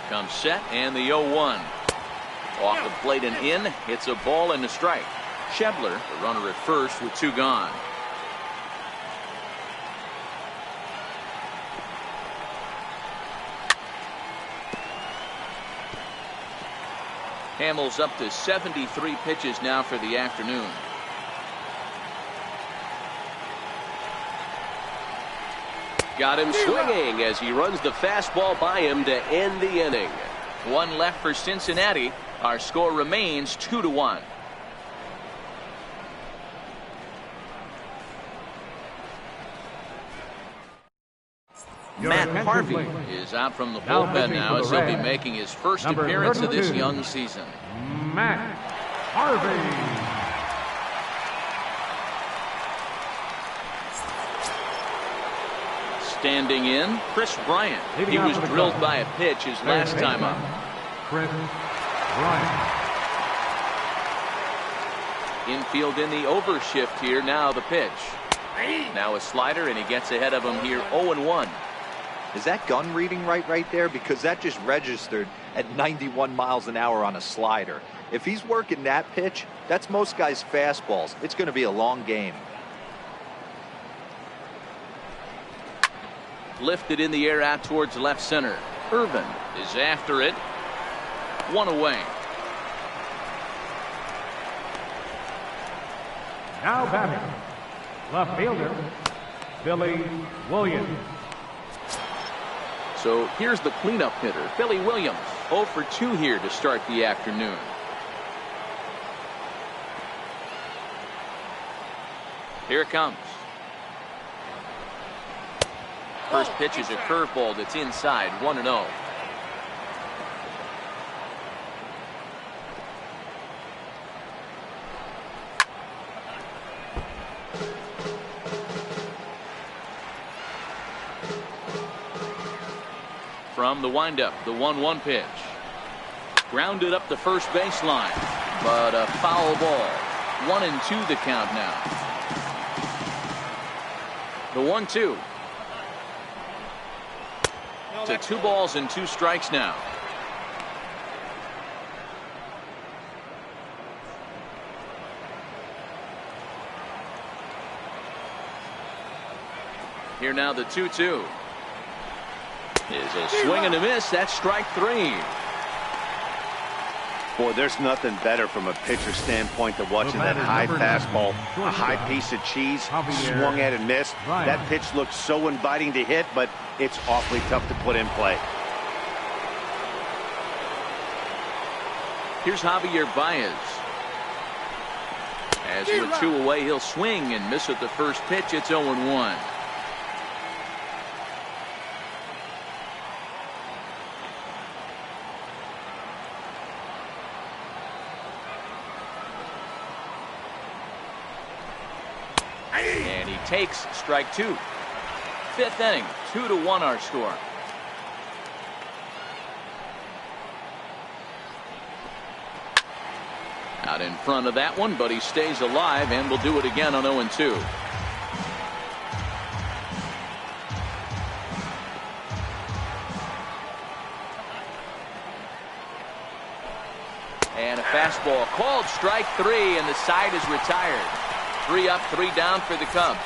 Comes set, and the 0-1. Off the plate and in. It's a ball and a strike. Schebler, the runner at first with 2 gone. Hamels up to 73 pitches now for the afternoon. Got him swinging as he runs the fastball by him to end the inning. 1 left for Cincinnati. Our score remains 2-1. Matt Harvey is out from the bullpen now as he'll be making his first appearance of this young season. Matt Harvey. Standing in, Chris Bryant. He was drilled by a pitch his last time up. Chris Bryant. Infield in the overshift here. Now the pitch. Now a slider, and he gets ahead of him here. 0-1. Is that gun reading right there? Because that just registered at 91 miles an hour on a slider. If he's working that pitch, that's most guys' fastballs. It's going to be a long game. Lifted in the air out towards left center. Irvin is after it. One away. Now batting, left fielder, Billy Williams. So here's the cleanup hitter, Billy Williams. 0 for 2 here to start the afternoon. Here it comes. First pitch is a curveball that's inside, 1-0. From the windup, the 1-1 pitch. Grounded up the first baseline, but a foul ball. 1-2 the count now. The 1-2. To 2 balls and 2 strikes now. Here now the 2-2. Is a swing and a miss. That's strike 3. Boy, there's nothing better from a pitcher standpoint than watching that high fastball, a high piece of cheese, swung at and missed. That pitch looks so inviting to hit, but it's awfully tough to put in play. Here's Javier Baez. As with 2 away, he'll swing and miss at the first pitch. It's 0-1. And he takes strike 2. 5th inning, 2-1 our score. Out in front of that one, but he stays alive and will do it again on 0-2. And a fastball called strike 3, and the side is retired. 3 up, 3 down for the Cubs.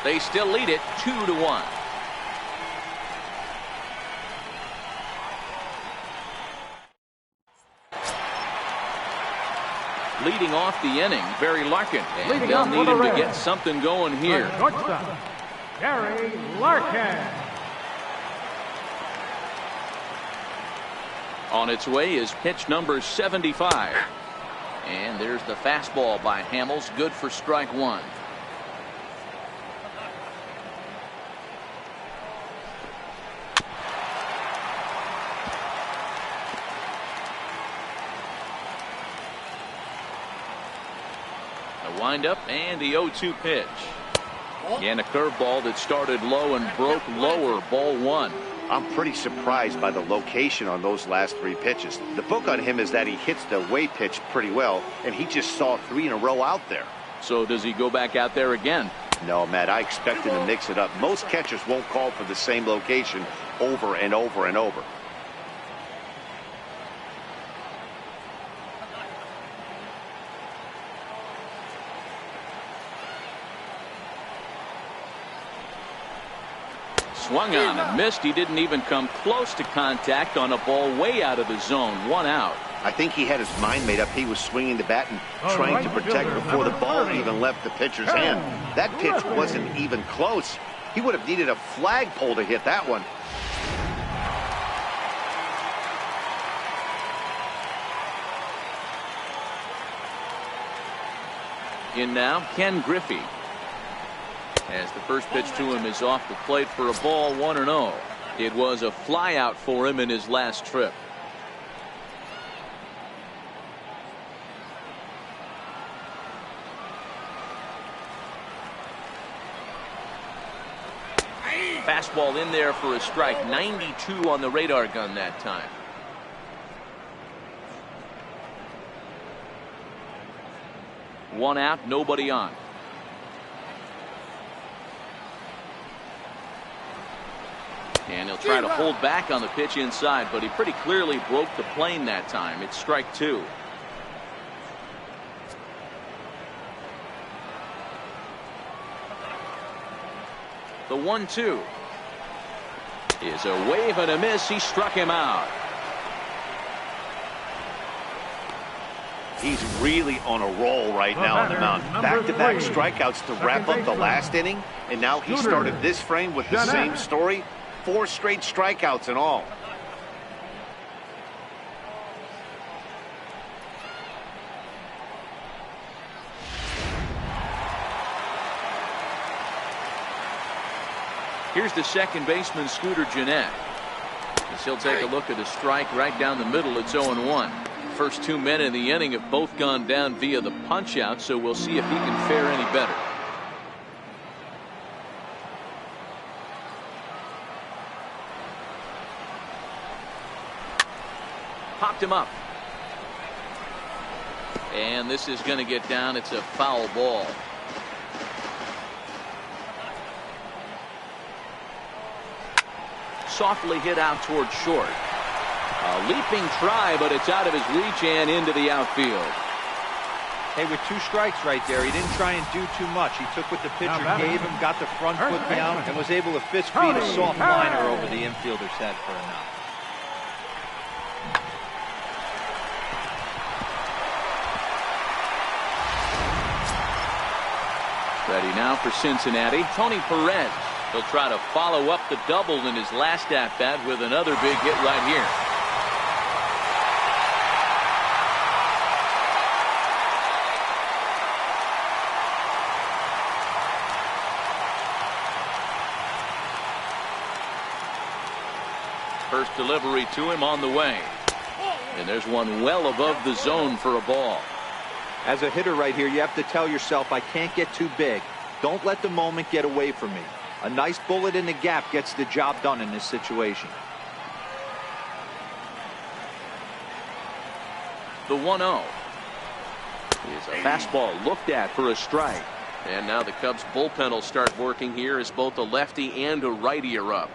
They still lead it 2-1. Leading off the inning, Barry Larkin. And they'll need him to get something going here. Shortstop, Gary Larkin. On its way is pitch number 75. And there's the fastball by Hamels, good for strike 1. The windup and the 0-2 pitch. And a curveball that started low and broke lower, ball 1. I'm pretty surprised by the location on those last 3 pitches. The book on him is that he hits the away pitch pretty well, and he just saw 3 in a row out there. So does he go back out there again? No, Matt, I expect him to mix it up. Most catchers won't call for the same location over and over and over. Swung on and missed. He didn't even come close to contact on a ball way out of the zone. 1 out. I think he had his mind made up. He was swinging the bat and trying to protect before the ball even left the pitcher's hand. That pitch wasn't even close. He would have needed a flagpole to hit that one. In now, Ken Griffey. As the first pitch to him is off the plate for a ball, 1-0. It was a flyout for him in his last trip. Fastball in there for a strike. 92 on the radar gun that time. One out, nobody on. And he'll try to hold back on the pitch inside, but he pretty clearly broke the plane that time. It's strike two. The 1-2 is a wave and a miss. He struck him out. He's really on a roll right now on the mound. Back-to-back strikeouts to wrap up the last inning, and now he started this frame with the same story. 4 straight strikeouts in all. Here's the second baseman, Scooter Gennett. He'll take a look at a strike right down the middle. It's 0-1. First 2 men in the inning have both gone down via the punch out, so we'll see if he can fare any better. Popped him up. And this is going to get down. It's a foul ball. Softly hit out towards short. A leaping try, but it's out of his reach and into the outfield. Hey, with 2 strikes right there, he didn't try and do too much. He took what the pitcher gave him, got the front foot down, and was able to fist feed a soft liner over the infielder's head for a knock. Ready now for Cincinnati, Tony Perez. He'll try to follow up the double in his last at-bat with another big hit right here. First delivery to him on the way. And there's one well above the zone for a ball. As a hitter right here, you have to tell yourself, I can't get too big. Don't let the moment get away from me. A nice bullet in the gap gets the job done in this situation. The 1-0 is a fastball looked at for a strike. And now the Cubs bullpen will start working here as both a lefty and a righty are up.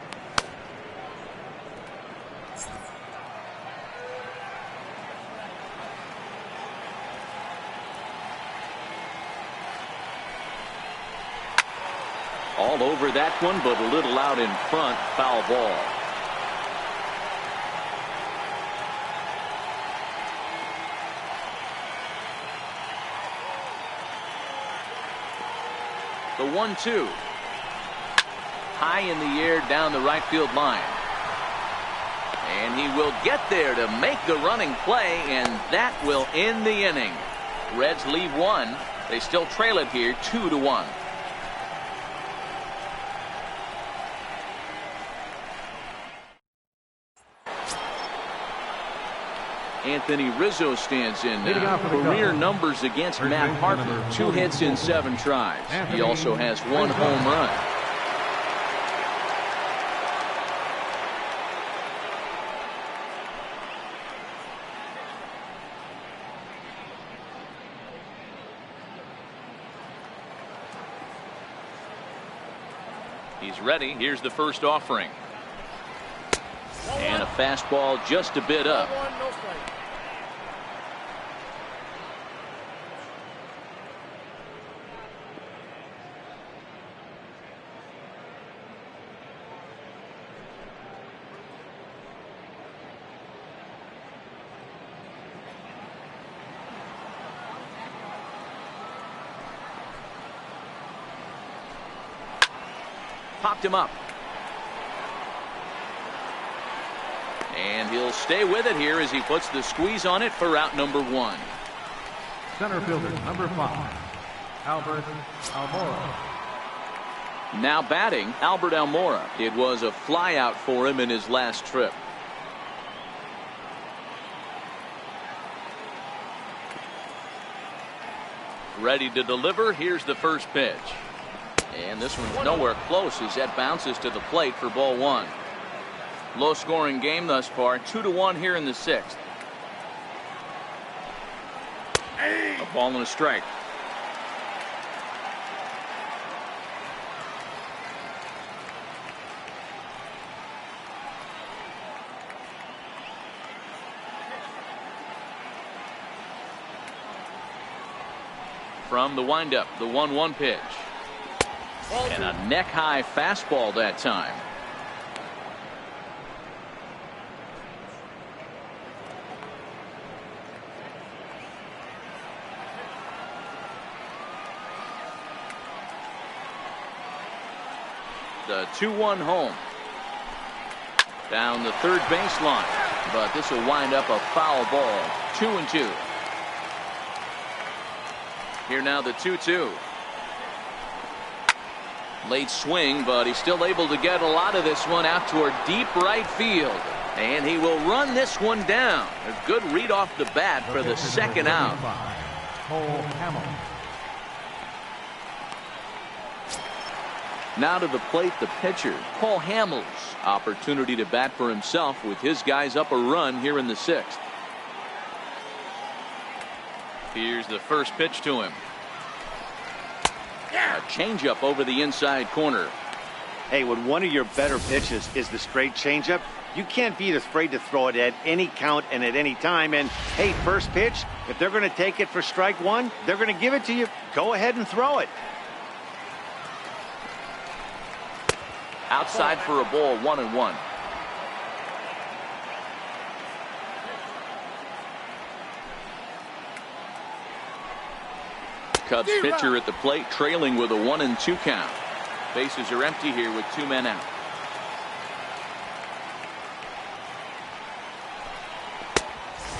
All over that one, but a little out in front. Foul ball. The 1-2. High in the air down the right field line. And he will get there to make the running play, and that will end the inning. Reds leave one. They still trail it here 2-1. Anthony Rizzo stands in now. Career numbers against Matt Harper. 2 hits in 7 tries. He also has 1 home run. He's ready. Here's the first offering. And a fastball just a bit up. Popped him up. And he'll stay with it here as he puts the squeeze on it for out number 1. Center fielder, number 5, Albert Almora. Now batting, Albert Almora. It was a flyout for him in his last trip. Ready to deliver. Here's the first pitch. And this one's nowhere close as that bounces to the plate for ball 1. Low scoring game thus far. 2-1 here in the 6th. A ball and a strike. from the windup, the 1-1 pitch. And a neck-high fastball that time. The 2-1 home. Down the third baseline. But this will wind up a foul ball. 2-2. Here now the 2-2. Late swing, but he's still able to get a lot of this one out toward deep right field. And he will run this one down. A good read off the bat for the second out. Cole Hamels. Now to the plate, the pitcher, Cole Hamels. Opportunity to bat for himself with his guys up a run here in the 6th. Here's the first pitch to him. A changeup over the inside corner. Hey, when one of your better pitches is the straight changeup, you can't be afraid to throw it at any count and at any time. And hey, first pitch, if they're going to take it for strike one, they're going to give it to you. Go ahead and throw it. Outside for a ball, 1-1. Cubs pitcher at the plate, trailing with a 1-2 count. Bases are empty here with 2 men out.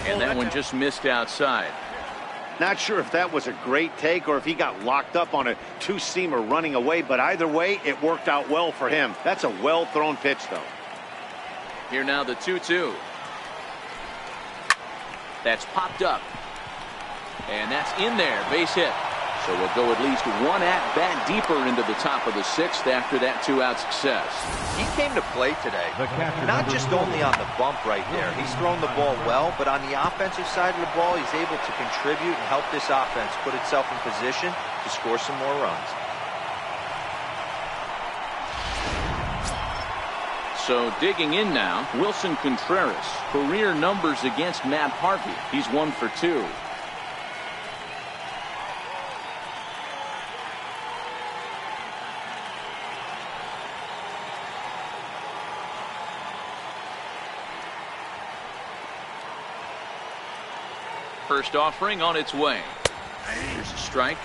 And that one just missed outside. Not sure if that was a great take or if he got locked up on a two-seamer running away, but either way, it worked out well for him. That's a well-thrown pitch, though. Here now the 2-2. That's popped up. And that's in there, base hit. So we'll go at least one at-bat deeper into the top of the 6th after that 2-out success. He came to play today, not just only on the bump right there. He's thrown the ball well, but on the offensive side of the ball, he's able to contribute and help this offense put itself in position to score some more runs. So digging in now, Wilson Contreras. Career numbers against Matt Harvey. He's 1 for 2. First offering on its way. Here's a strike.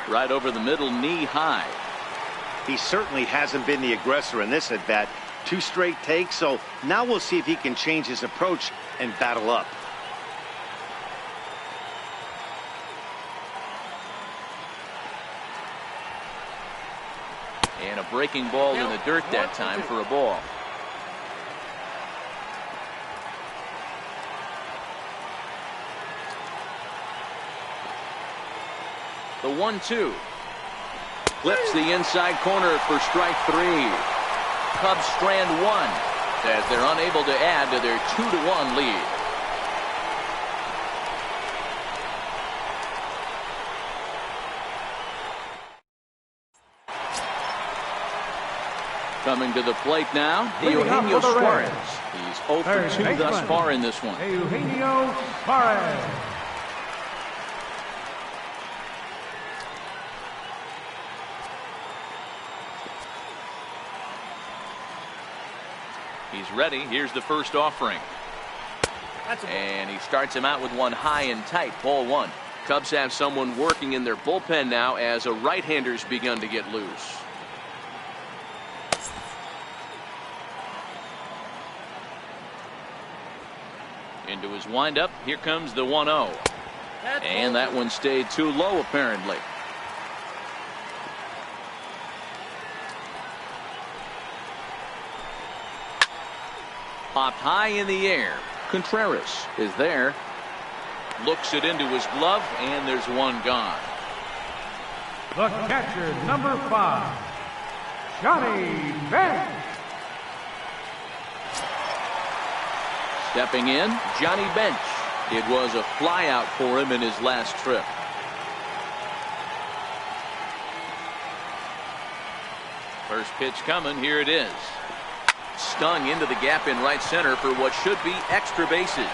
Right over the middle, knee high. He certainly hasn't been the aggressor in this at bat. 2 straight takes, so now we'll see if he can change his approach and battle up. And a breaking ball in the dirt that time for a ball. The 1-2. Clips the inside corner for strike 3. Cubs strand 1 as they're unable to add to their 2-1 lead. Coming to the plate now, Eugenio Suarez. He's 0 for 2 thus far in this one. Eugenio Suarez. He's ready. Here's the first offering. And he starts him out with one high and tight. Ball 1. Cubs have someone working in their bullpen now as a right-hander's begun to get loose. Into his windup. Here comes the 1-0. And that one stayed too low, apparently. Popped high in the air. Contreras is there. Looks it into his glove, and there's one gone. The catcher, number 5, Johnny Bench. Stepping in, Johnny Bench. It was a flyout for him in his last trip. First pitch coming. Here it is. Stung into the gap in right center for what should be extra bases.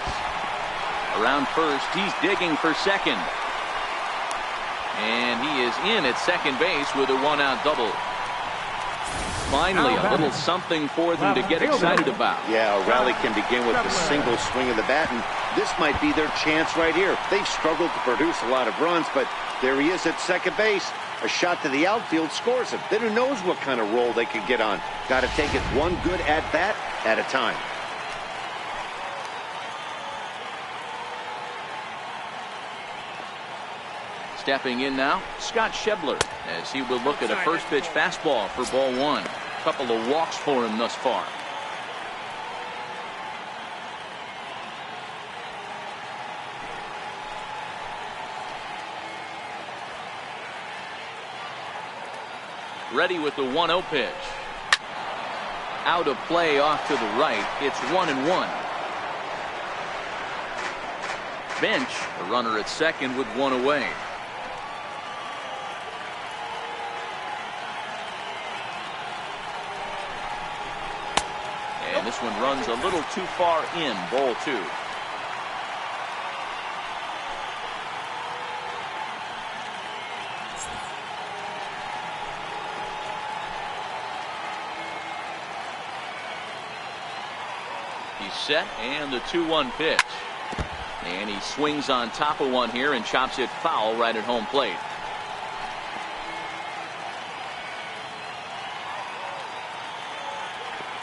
Around first, he's digging for second. And he is in at second base with a one-out double. Finally, a little something for them to get excited about. Yeah, a rally can begin with a single swing of the bat, and this might be their chance right here. They've struggled to produce a lot of runs, but there he is at second base. A shot to the outfield scores him. Then who knows what kind of roll they could get on. Got to take it one good at-bat at a time. Stepping in now, Scott Schebler, as he will look at a first pitch fastball for ball one. Couple of walks for him thus far. Ready with the 1-0 pitch. Out of play off to the right. It's 1-1. Bench, a runner at second with one away. And this one runs a little too far in, ball two. He's set, and the 2-1 pitch. And he swings on top of one here and chops it foul right at home plate.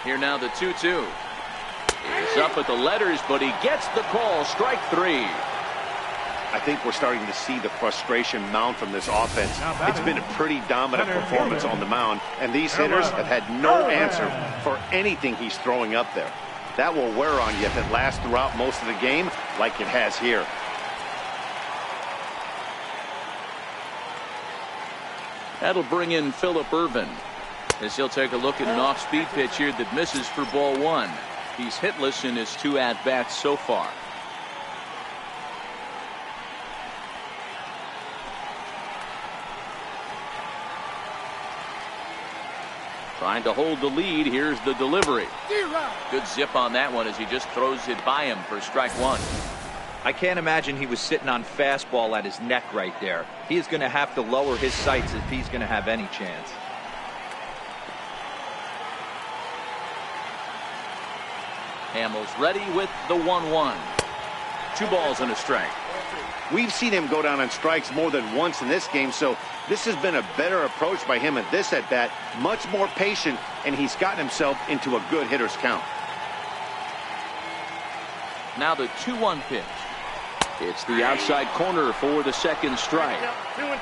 Here now the 2-2. He's up at the letters, but he gets the call. Strike three. I think we're starting to see the frustration mount from this offense. It's been a pretty dominant performance on the mound, and these hitters have had no answer for anything he's throwing up there. That will wear on you if it lasts throughout most of the game like it has here. That'll bring in Phillip Ervin, as he'll take a look at an off-speed pitch here that misses for ball one. He's hitless in his two at-bats so far. Trying to hold the lead. Here's the delivery. Good zip on that one as he just throws it by him for strike one. I can't imagine he was sitting on fastball at his neck right there. He is going to have to lower his sights if he's going to have any chance. Hamels ready with the 1-1. 2 balls and a strike. We've seen him go down on strikes more than once in this game, so this has been a better approach by him at this at-bat. Much more patient, and he's gotten himself into a good hitter's count. Now the 2-1 pitch. It's the outside corner for the second strike. 2-2.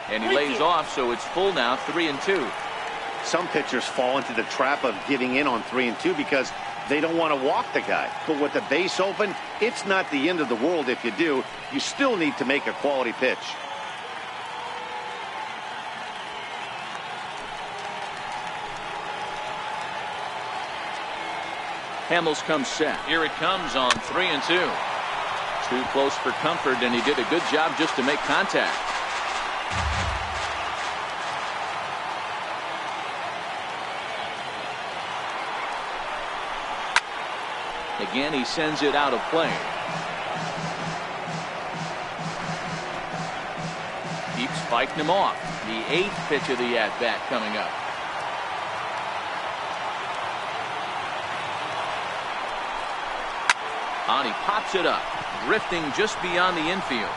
And he lays off, so it's full now, 3-2. Some pitchers fall into the trap of giving in on 3-2 because they don't want to walk the guy. But with the base open, it's not the end of the world if you do. You still need to make a quality pitch. Hamels comes set. Here it comes on 3-2. Too close for comfort, and he did a good job just to make contact. Again, he sends it out of play. Keeps fighting him off. The 8th pitch of the at-bat coming up. On, he pops it up, drifting just beyond the infield.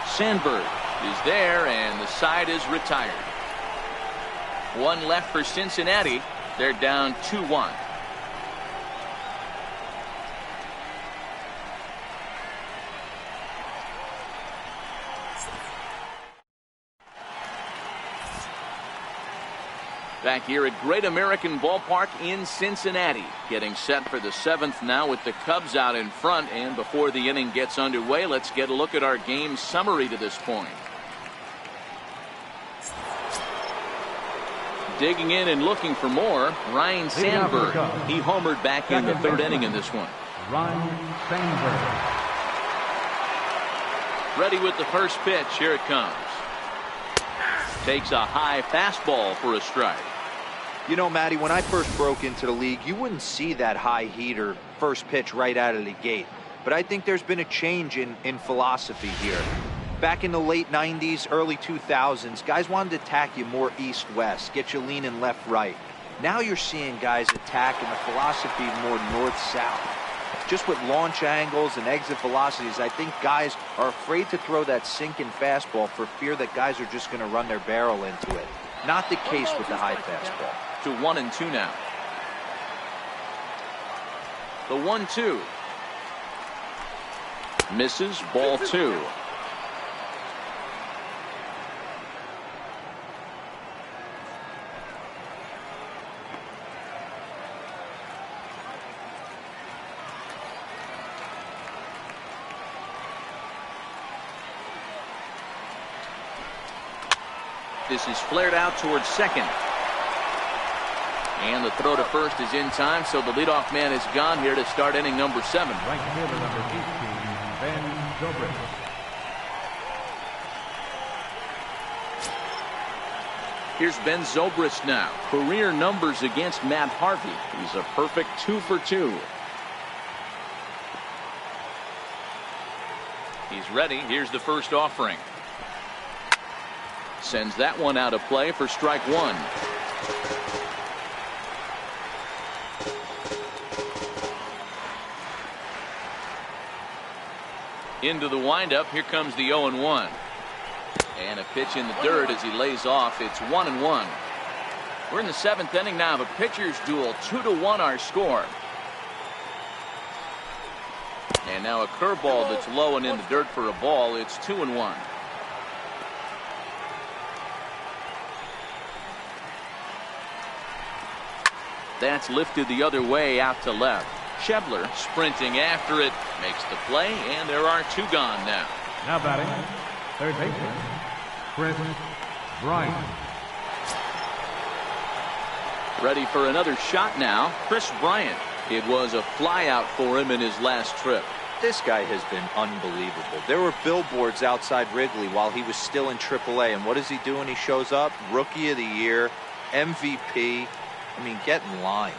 Sandberg is there, and the side is retired. One left for Cincinnati. They're down 2-1. Back here at Great American Ballpark in Cincinnati, getting set for the 7th now with the Cubs out in front. And before the inning gets underway, let's get a look at our game summary to this point. Digging in and looking for more, Ryne Sandberg. He homered back in the 3rd inning in this one. Ryne Sandberg. Ready with the first pitch. Here it comes. Takes a high fastball for a strike. You know, Matty, when I first broke into the league, you wouldn't see that high heater first pitch right out of the gate. But I think there's been a change in philosophy here. Back in the late 90s, early 2000s, guys wanted to attack you more east-west, get you leaning left-right. Now you're seeing guys attacking the philosophy more north-south. Just with launch angles and exit velocities, I think guys are afraid to throw that sinking fastball for fear that guys are just going to run their barrel into it. Not the case with the high fastball. To 1-2 now. The 1-2. Misses, ball 2. This is flared out towards second. And the throw to first is in time, so the leadoff man is gone here to start inning number 7. Right fielder number 18, Ben Zobrist. Here's Ben Zobrist now. Career numbers against Matt Harvey. He's a perfect 2 for 2. He's ready. Here's the first offering. Sends that one out of play for strike 1. Into the windup. Here comes the 0-1. And a pitch in the dirt as he lays off. It's 1-1. We're in the 7th inning now of a pitcher's duel. 2-1 our score. And now a curveball that's low and in the dirt for a ball. It's 2-1. That's lifted the other way out to left. Schebler sprinting after it, makes the play, and there are 2 gone now. Now batting, third baseman, Chris Bryant. Ready for another shot now, Chris Bryant. It was a flyout for him in his last trip. This guy has been unbelievable. There were billboards outside Wrigley while he was still in AAA, and what is he doing? He shows up, Rookie of the Year, MVP. I mean, get in line.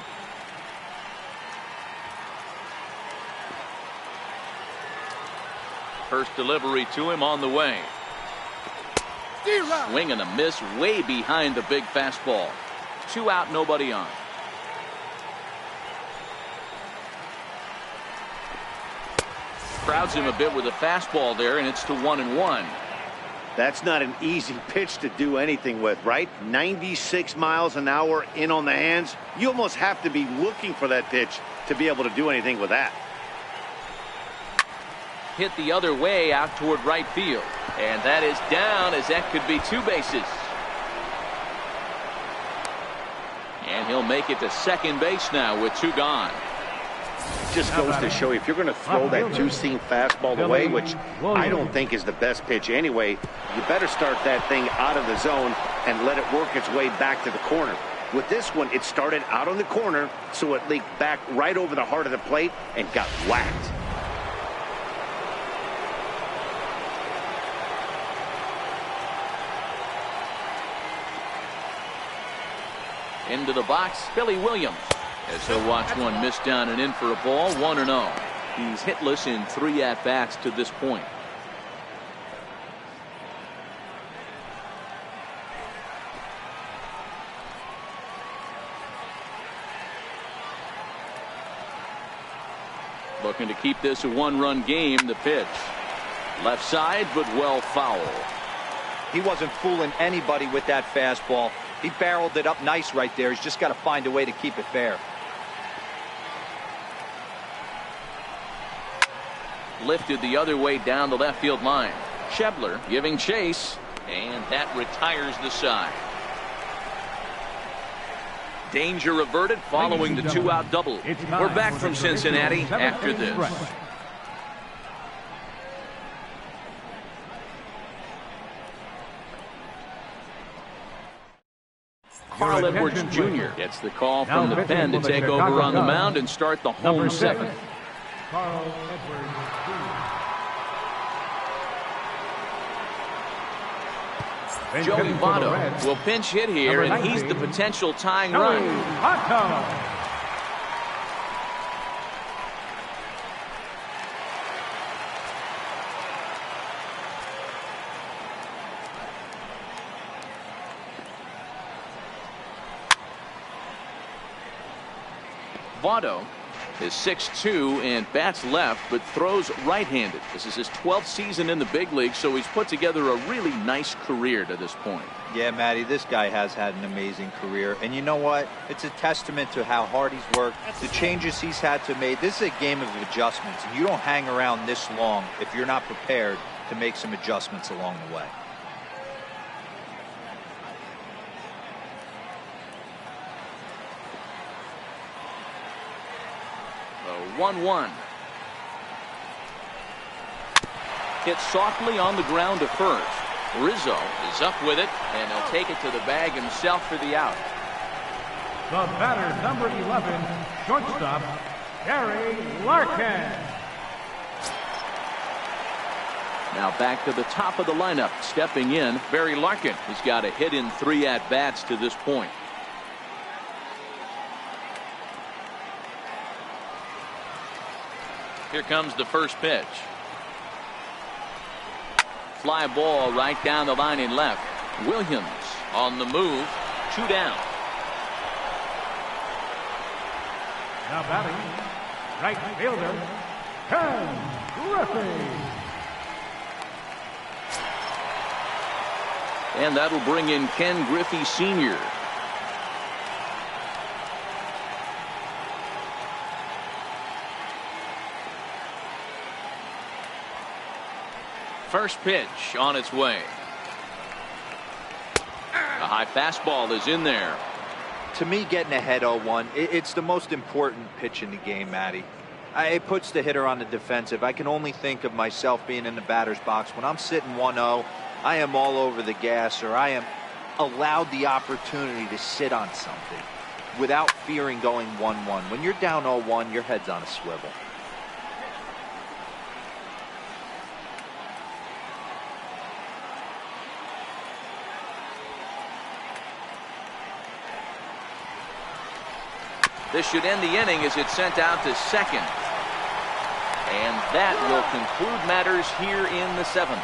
First delivery to him on the way. Swing and a miss way behind the big fastball. 2 out, nobody on. Crowds him a bit with a fastball there, and it's to 1-1. That's not an easy pitch to do anything with, right? 96 miles an hour in on the hands. You almost have to be looking for that pitch to be able to do anything with that. Hit the other way out toward right field. And that is down, as that could be 2 bases. And he'll make it to second base now with 2 gone. Just goes to show you, if you're going to throw that 2-seam fastball away, which I don't think is the best pitch anyway, you better start that thing out of the zone and let it work its way back to the corner. With this one, it started out on the corner, so it leaked back right over the heart of the plate and got whacked. Into the box, Billy Williams. As he'll watch one miss down and in for a ball, 1-0. He's hitless in 3 at-bats to this point. Looking to keep this a 1-run game. The pitch. Left side, but well foul. He wasn't fooling anybody with that fastball. He barreled it up nice right there. He's just got to find a way to keep it fair. Lifted the other way down the left field line. Schebler giving chase, and that retires the side. Danger averted following the 2-out double. We're back from Cincinnati after this. Carl Edwards Jr. gets the call from the pen to take over on the mound and start the home 7th. Carl Edwards Jr. And Joey hitting for the Votto Reds, will pinch hit here, number and he's the 19, potential tying Joey run. Votto. Votto is 6'2" and bats left, but throws right-handed. This is his 12th season in the big league, so he's put together a really nice career to this point. Yeah, Matty, this guy has had an amazing career. And you know what? It's a testament to how hard he's worked, the changes he's had to make. This is a game of adjustments, and you don't hang around this long if you're not prepared to make some adjustments along the way. The 1-1. Hit softly on the ground to first. Rizzo is up with it, and he'll take it to the bag himself for the out. The batter, number 11, shortstop, Gary Larkin. Now back to the top of the lineup. Stepping in, Barry Larkin. He's got a hit in 3 at-bats to this point. Here comes the first pitch. Fly ball right down the line in left. Williams on the move. 2 down. Now batting, right fielder, Ken Griffey. And that'll bring in Ken Griffey Sr. First pitch on its way. A high fastball is in there. To me, getting ahead 0-1, it's the most important pitch in the game, Matty. It puts the hitter on the defensive. I can only think of myself being in the batter's box. When I'm sitting 1-0, I am all over the gas, or I am allowed the opportunity to sit on something without fearing going 1-1. When you're down 0-1, your head's on a swivel. This should end the inning as it's sent out to second. And that will conclude matters here in the 7th.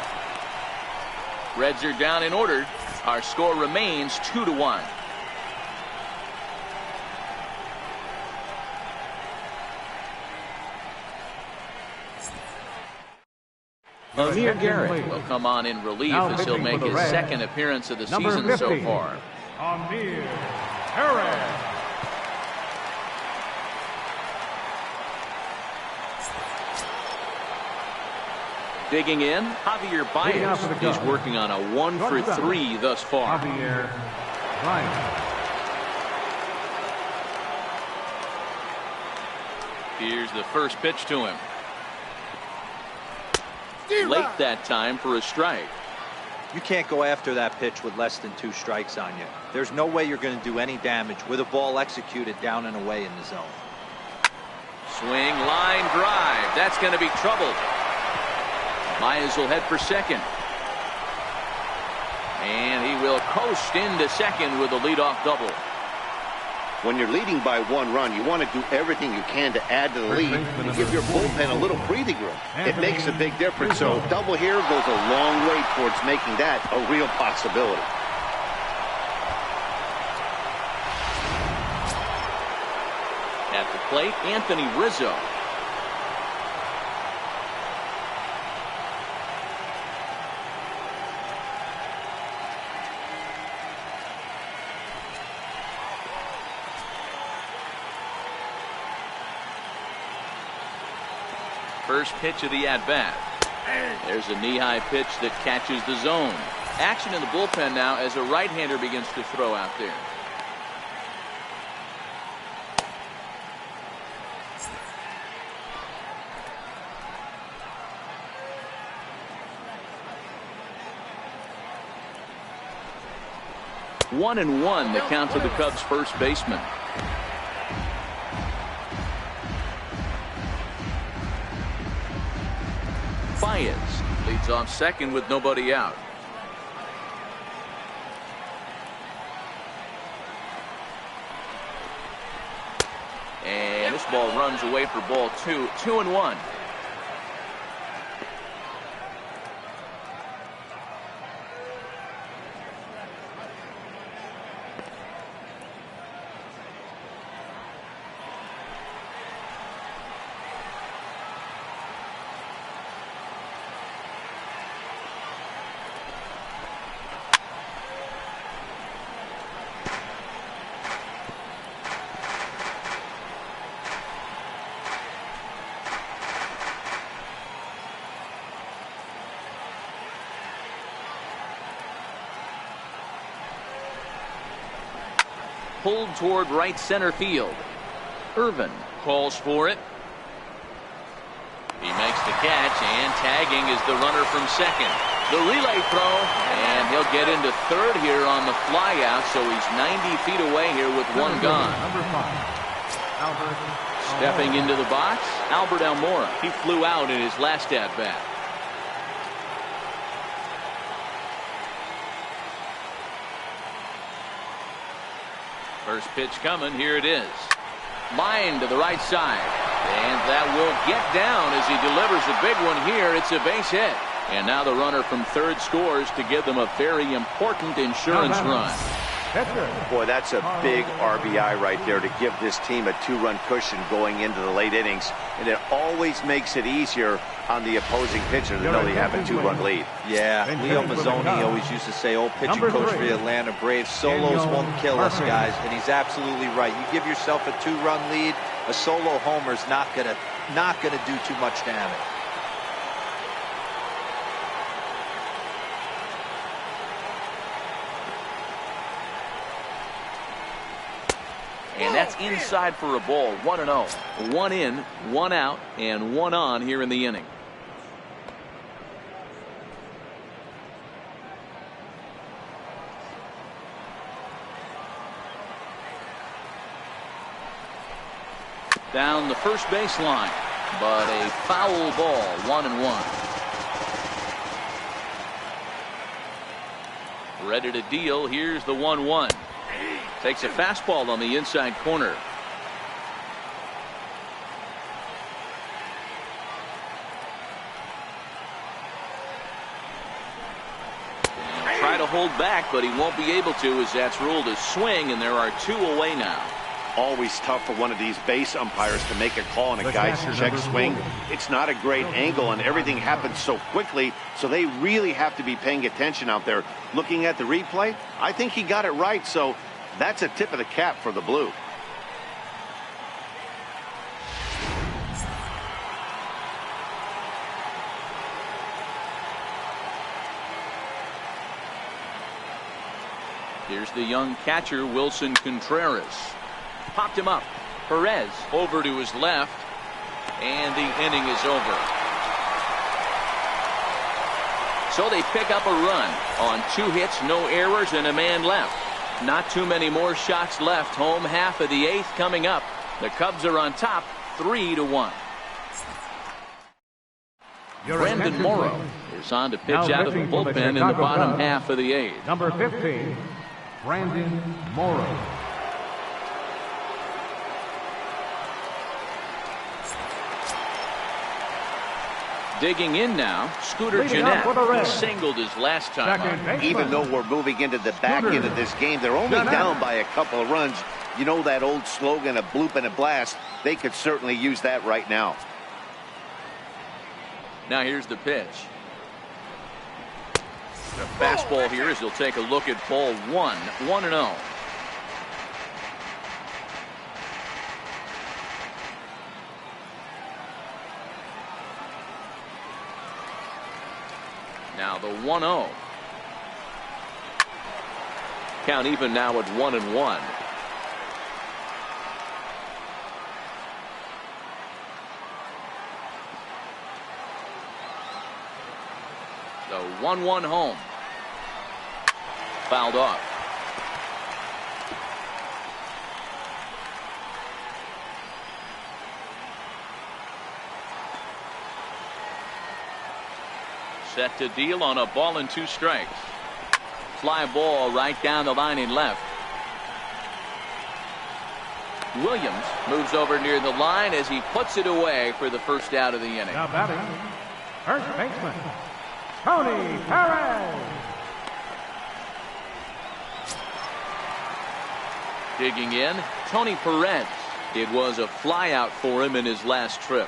Reds are down and ordered. Our score remains 2-1. Amir Garrett will come on in relief as he'll make his second appearance of the season so far. Amir Garrett. Digging in, Javier Baez. He's working on a 1-for-3 thus far. Javier Baez. Here's the first pitch to him. Late that time for a strike. You can't go after that pitch with less than 2 strikes on you. There's no way you're going to do any damage with a ball executed down and away in the zone. Swing, line drive. That's going to be trouble. Baez will head for second. And he will coast into second with a leadoff double. When you're leading by 1 run, you want to do everything you can to add to the lead and give your bullpen a little breathing room. It makes a big difference. So double here goes a long way towards making that a real possibility. At the plate, Anthony Rizzo. First pitch of the at-bat. There's a knee-high pitch that catches the zone. Action in the bullpen now as a right-hander begins to throw out there. One and one, the count to the Cubs' first baseman. Baez leads off second with nobody out. And this ball runs away for ball 2. 2-1. Pulled toward right center field. Irvin calls for it. He makes the catch, and tagging is the runner from second. The relay throw, and he'll get into third here on the flyout, so he's 90 feet away here with one gone. Number 5, Albert. Stepping into the box, Albert Almora. He flew out in his last at-bat. First pitch coming. Here it is. Line to the right side. And that will get down as he delivers a big one here. It's a base hit. And now the runner from third scores to give them a very important insurance run. Boy, that's a big RBI right there to give this team a 2-run cushion going into the late innings. And it always makes it easier on the opposing pitcher to know they have a 2-run lead. Yeah, Leo Mazzoni always used to say, old pitching coach for the Atlanta Braves, solos won't kill us, guys. And he's absolutely right. You give yourself a 2-run lead, a solo homer's not gonna do too much damage. And that's inside for a ball. 1-0. 1 in, 1 out, and 1 on here in the inning. Down the first baseline, but a foul ball. 1-1. Ready to deal. Here's the 1-1. Takes a fastball on the inside corner. Try to hold back, but he won't be able to, as that's ruled a swing, and there are 2 away now. Always tough for one of these base umpires to make a call on a guy's check swing. It's not a great angle, and everything happens so quickly, so they really have to be paying attention out there. Looking at the replay, I think he got it right, so that's a tip of the cap for the Blue. Here's the young catcher, Wilson Contreras. Popped him up. Perez over to his left, and the inning is over. So they pick up a run on 2 hits, no errors, and a man left. Not too many more shots left. Home half of the 8th coming up. The Cubs are on top 3-1. Brandon Morrow is on to pitch out of the bullpen in the bottom half of the 8th. Number 15, Brandon Morrow. Digging in now, Scooter Gennett. He singled his last time out. Even though we're moving into the back end of this game, they're only down by a couple of runs. You know that old slogan, a bloop and a blast. They could certainly use that right now. Now here's the pitch. The fastball here as he'll take a look at ball 1. 1-0. Now the 1-0. Count even now at 1-1. The 1-1 home. Fouled off. Set to deal on a ball and 2 strikes. Fly ball right down the line in left. Williams moves over near the line as he puts it away for the first out of the inning. Now batting, first baseman, Tony Perez. Digging in, Tony Perez. It was a flyout for him in his last trip.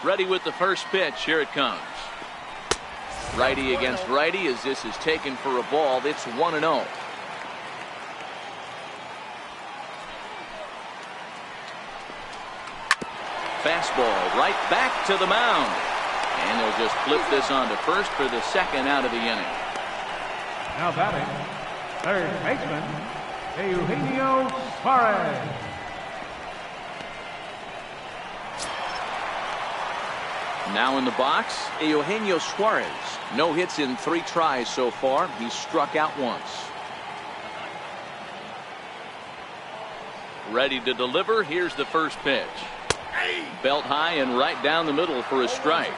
Ready with the first pitch. Here it comes. Righty against righty as this is taken for a ball. It's 1-0. Fastball right back to the mound. And they'll just flip this on to first for the second out of the inning. Now batting, third baseman, Eugenio Suarez. Now in the box, Eugenio Suarez. No hits in 3 tries so far. He's struck out once. Ready to deliver. Here's the first pitch. Belt high and right down the middle for a strike.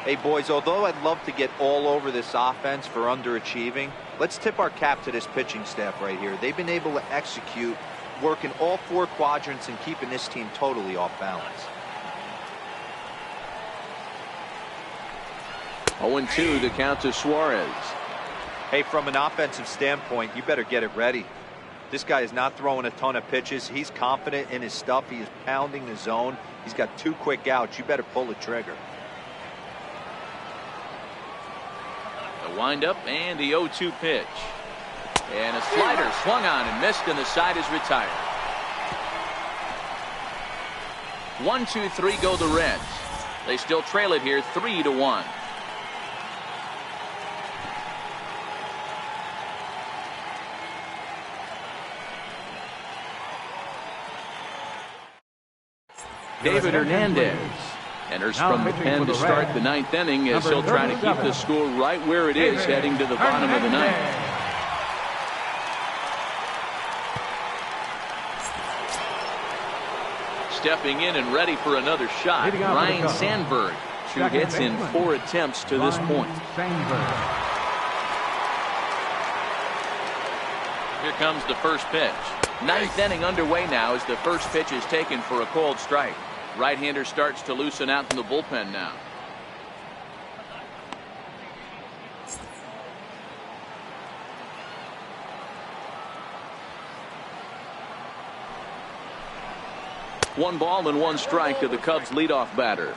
Hey, boys, although I'd love to get all over this offense for underachieving, let's tip our cap to this pitching staff right here. They've been able to execute, working all 4 quadrants and keeping this team totally off balance. 0-2 the count to Suarez. Hey, from an offensive standpoint, you better get it ready. This guy is not throwing a ton of pitches. He's confident in his stuff. He is pounding the zone. He's got 2 quick outs. You better pull the trigger. The windup and the 0-2 pitch. And a slider swung on and missed, and the side is retired. 1-2-3 go the Reds. They still trail it here 3-1. David Hernandez enters from the pen to start the 9th inning as he'll try to keep the score right where it is heading to the bottom of the 9th. Stepping in and ready for another shot, Ryan Sandberg. 2 hits in 4 attempts to this point. Here comes the first pitch. 9th inning underway now as the first pitch is taken for a called strike. Right-hander starts to loosen out in the bullpen now. One ball and 1 strike to the Cubs leadoff batter.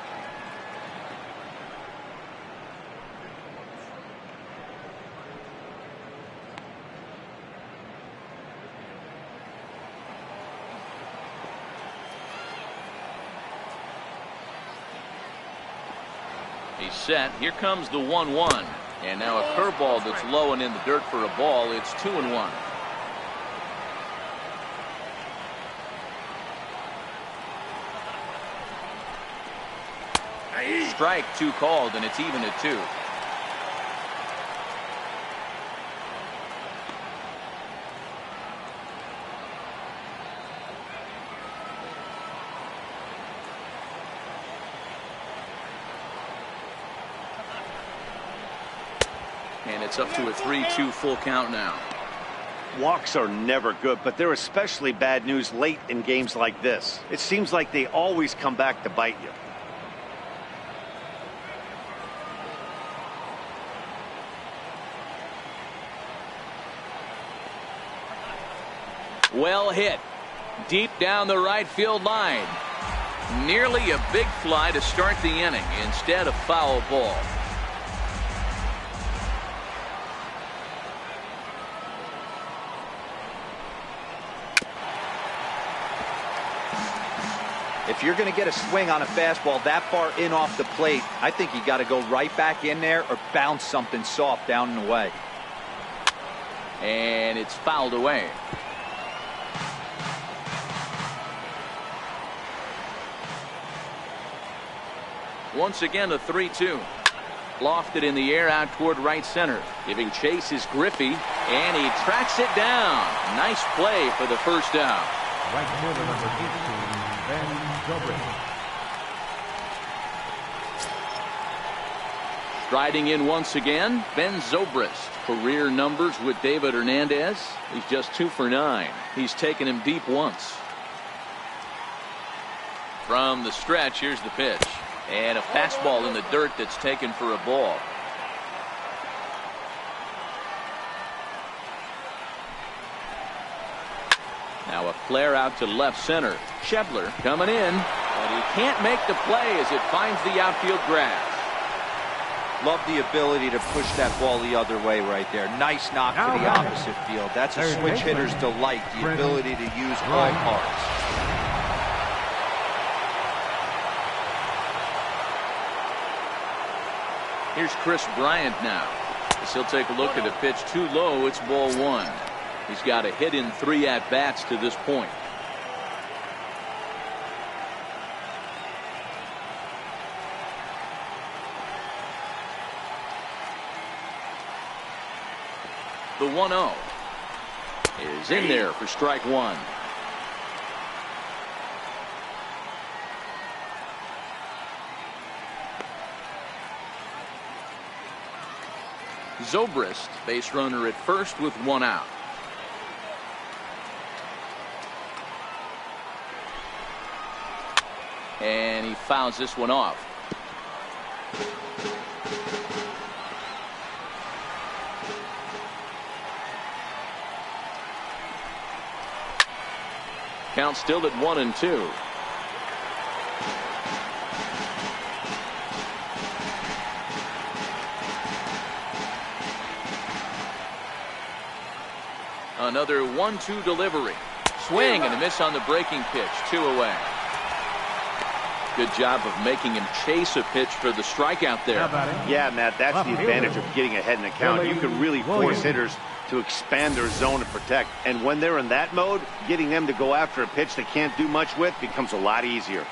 He's set. Here comes the 1-1. And now a curveball that's low and in the dirt for a ball. It's 2-1. Strike 2 called, and it's even at 2. And it's up to a 3-2 full count now. Walks are never good, but they're especially bad news late in games like this. It seems like they always come back to bite you. Well hit. Deep down the right field line. Nearly a big fly to start the inning. Instead, a foul ball. If you're going to get a swing on a fastball that far in off the plate, I think you got to go right back in there or bounce something soft down and away. And it's fouled away. Once again, a 3-2. Lofted in the air out toward right center. Giving chase is Griffey, and he tracks it down. Nice play for the first out. Right fielder number 18, Ben Zobrist. Striding in once again, Ben Zobrist. Career numbers with David Hernandez. He's just 2 for 9. He's taken him deep once. From the stretch, here's the pitch. And a fastball in the dirt that's taken for a ball. Now a flare out to left center. Schebler coming in, but he can't make the play as it finds the outfield grass. Love the ability to push that ball the other way right there. Nice knock to the opposite field. That's a switch hitter's delight, the ability to use all parts. Here's Chris Bryant now. As he'll take a look at a pitch too low. It's ball 1. He's got a hit in 3 at-bats to this point. The 1-0 is in there for strike 1. Zobrist, base runner at first with 1 out. And he fouls this one off. Count still at 1-2. Another 1-2 delivery. Swing and a miss on the breaking pitch. 2 away. Good job of making him chase a pitch for the strikeout there. Yeah, Matt, that's the advantage of getting ahead in the count. You can really force hitters to expand their zone and protect. And when they're in that mode, getting them to go after a pitch they can't do much with becomes a lot easier.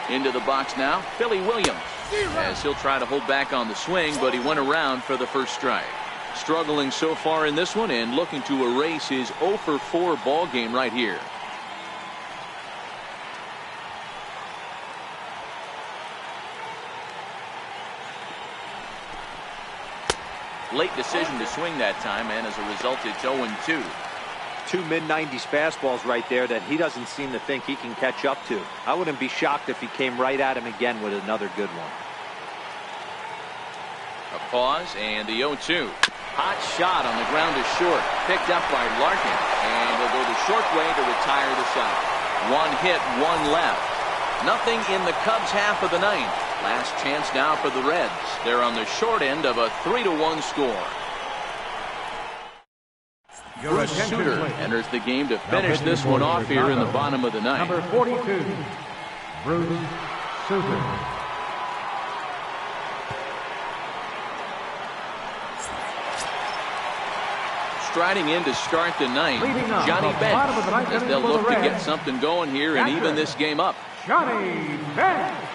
Into the box now, Billy Williams. As he'll try to hold back on the swing, but he went around for the first strike. Struggling so far in this one and looking to erase his 0 for 4 ball game right here. Late decision to swing that time, and as a result, it's 0-2. 2 mid-90s fastballs right there that he doesn't seem to think he can catch up to. I wouldn't be shocked if he came right at him again with another good one. A pause and the 0-2. Hot shot on the ground is short. Picked up by Larkin. And he'll go the short way to retire the side. 1 hit, 1 left. Nothing in the Cubs half of the 9th. Last chance now for the Reds. They're on the short end of a 3-1 score. Bruce Sutter enters the game to finish this one off here in the bottom of the 9th. Number 42, Bruce Sutter. Striding in to start the 9th, Johnny Bench, as they'll look to get something going here and even this game up. Johnny Bench.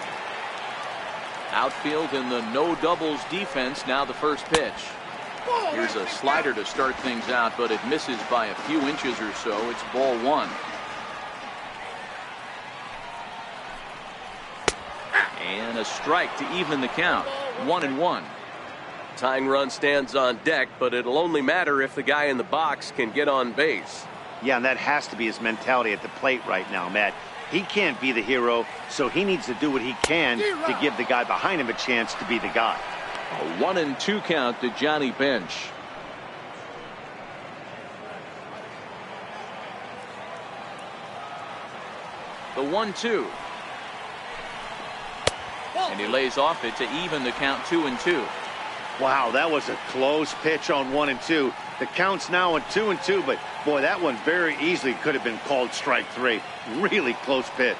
Outfield in the no doubles defense. Now the first pitch. Here's a slider to start things out, but it misses by a few inches or so. It's ball 1. And a strike to even the count. 1-1. Tying run stands on deck, but it'll only matter if the guy in the box can get on base. Yeah, and that has to be his mentality at the plate right now, Matt. He can't be the hero, so he needs to do what he can to give the guy behind him a chance to be the guy. A 1-2 count to Johnny Bench. The 1-2. And he lays off it to even the count 2-2. Wow, that was a close pitch on 1-2. The count's now at 2-2, but boy, that one very easily could have been called strike 3. Really close pitch.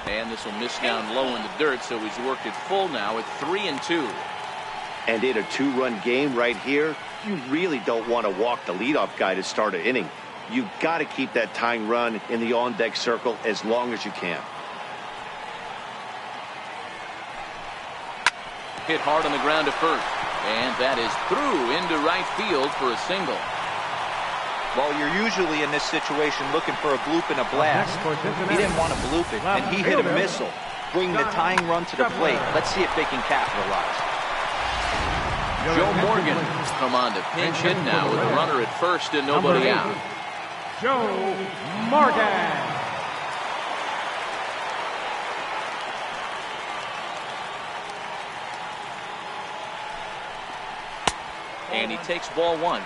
And this will miss down low in the dirt, so he's worked it full now at 3-2. And in a 2-run game right here, you really don't want to walk the leadoff guy to start an inning. You've got to keep that tying run in the on-deck circle as long as you can. Hit hard on the ground to first. And that is through into right field for a single. Well, you're usually in this situation looking for a bloop and a blast. He didn't want to bloop it, and he hit a missile, bringing the tying run to the plate. Let's see if they can capitalize. Joe Morgan come on to pinch hit now with a runner at first and nobody out. Joe Morgan. And he takes ball one.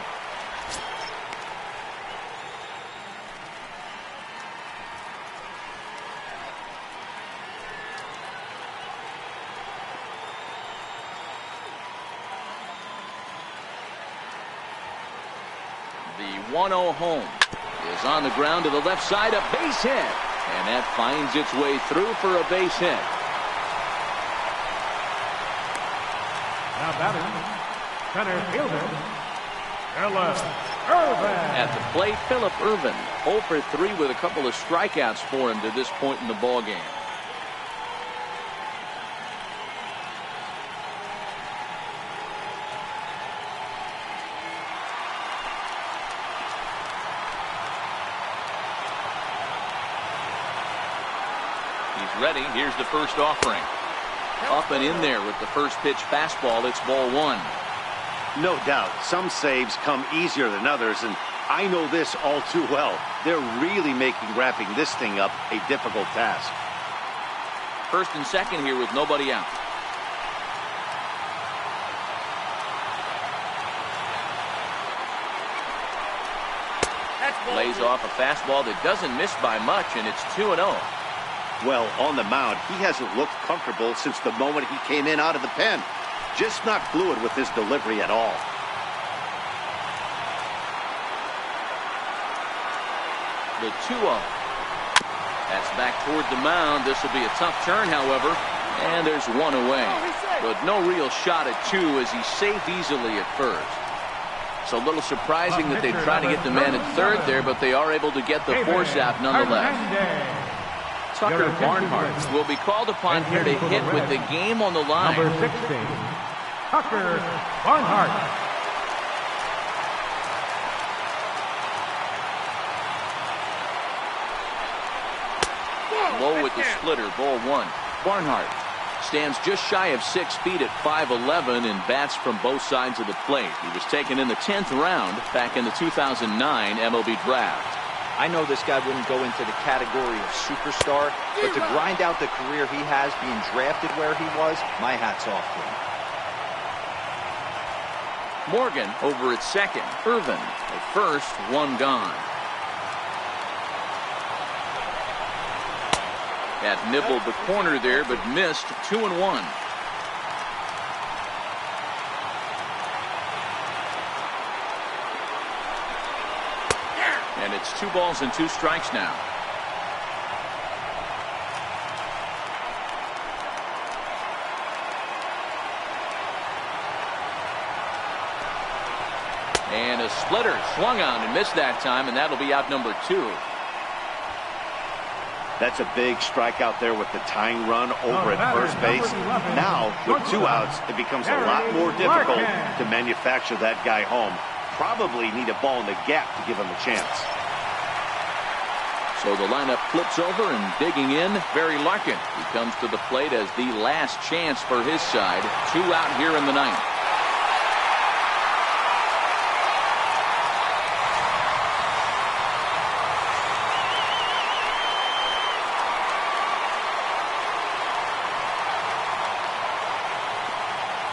The 1-0 home is on the ground to the left side, a base hit, and that finds its way through for a base hit. Now batting, center fielder, Phillip Ervin. At the plate, Phillip Ervin, 0 for 3 with a couple of strikeouts for him to this point in the ball game. Ready. Here's the first offering. Up and in there with the first pitch fastball. It's ball one. No doubt. Some saves come easier than others, and I know this all too well. They're really making wrapping this thing up a difficult task. First and second here with nobody out. Lays off a fastball that doesn't miss by much, and it's 2-0. Well, on the mound, he hasn't looked comfortable since the moment he came in out of the pen. Just not fluid with his delivery at all. The 2-0. That's back toward the mound. This will be a tough turn, however. And there's one away. But no real shot at two as he's safe easily at first. So a little surprising that they try to get the man at third there, but they are able to get the force out nonetheless. Tucker Barnhart will be called upon here to hit with the game on the line. Number 16, Tucker Barnhart. Low with the splitter, ball one. Barnhart stands just shy of 6 feet at 5'11" and bats from both sides of the plate. He was taken in the 10th round back in the 2009 MLB draft. I know this guy wouldn't go into the category of superstar, but to grind out the career he has being drafted where he was, my hat's off to him. Morgan over at second. Ervin at first, one gone. That nibbled the corner there, but missed. 2-1. And it's 2 balls and 2 strikes now. And a splitter swung on and missed that time, and that'll be out number 2. That's a big strikeout there with the tying run over at first base. Now, with 2 outs, it becomes a lot more difficult to manufacture that guy home. Probably need a ball in the gap to give him a chance. So the lineup flips over, and digging in, Barry Larkin. He comes to the plate as the last chance for his side. 2 out here in the 9th.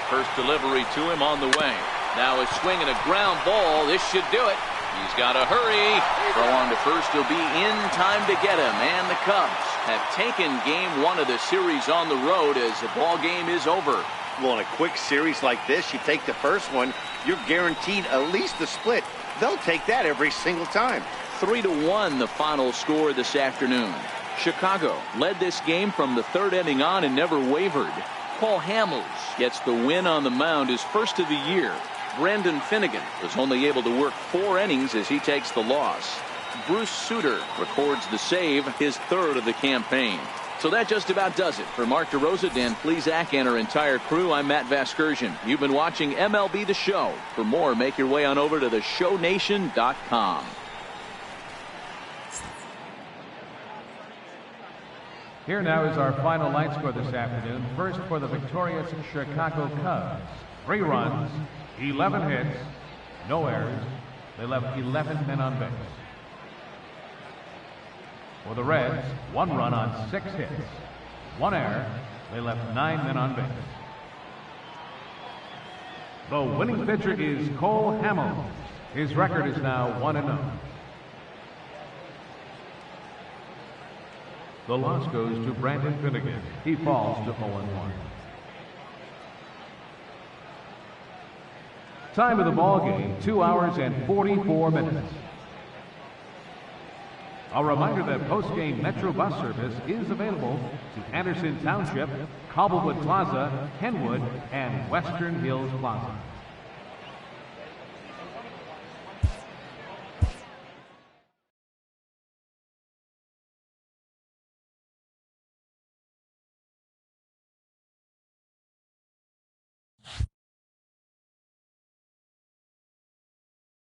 First delivery to him on the way. Now a swing and a ground ball. This should do it. He's got to hurry. Throw on to first. He'll be in time to get him. And the Cubs have taken game 1 of the series on the road as the ball game is over. Well, in a quick series like this, you take the first one, you're guaranteed at least the split. They'll take that every single time. 3-1 the final score this afternoon. Chicago led this game from the 3rd inning on and never wavered. Paul Hamels gets the win on the mound, his first of the year. Brendan Finnegan was only able to work 4 innings as he takes the loss. Bruce Sutter records the save, his 3rd of the campaign. So that just about does it. For Mark DeRosa, Dan Plesac, and our entire crew, I'm Matt Vasgersian. You've been watching MLB The Show. For more, make your way on over to theshownation.com. Here now is our final line score this afternoon. First for the victorious Chicago Cubs. 3 runs, 11 hits, no errors. They left 11 men on base. For the Reds, 1 run on 6 hits, 1 error. They left 9 men on base. The winning pitcher is Cole Hamels. His record is now 1-0. The loss goes to Brandon Finnegan. He falls to 0-1. Time of the ball game, 2 hours and 44 minutes. A reminder that post-game Metro bus service is available to Anderson Township, Cobblewood Plaza, Kenwood, and Western Hills Plaza.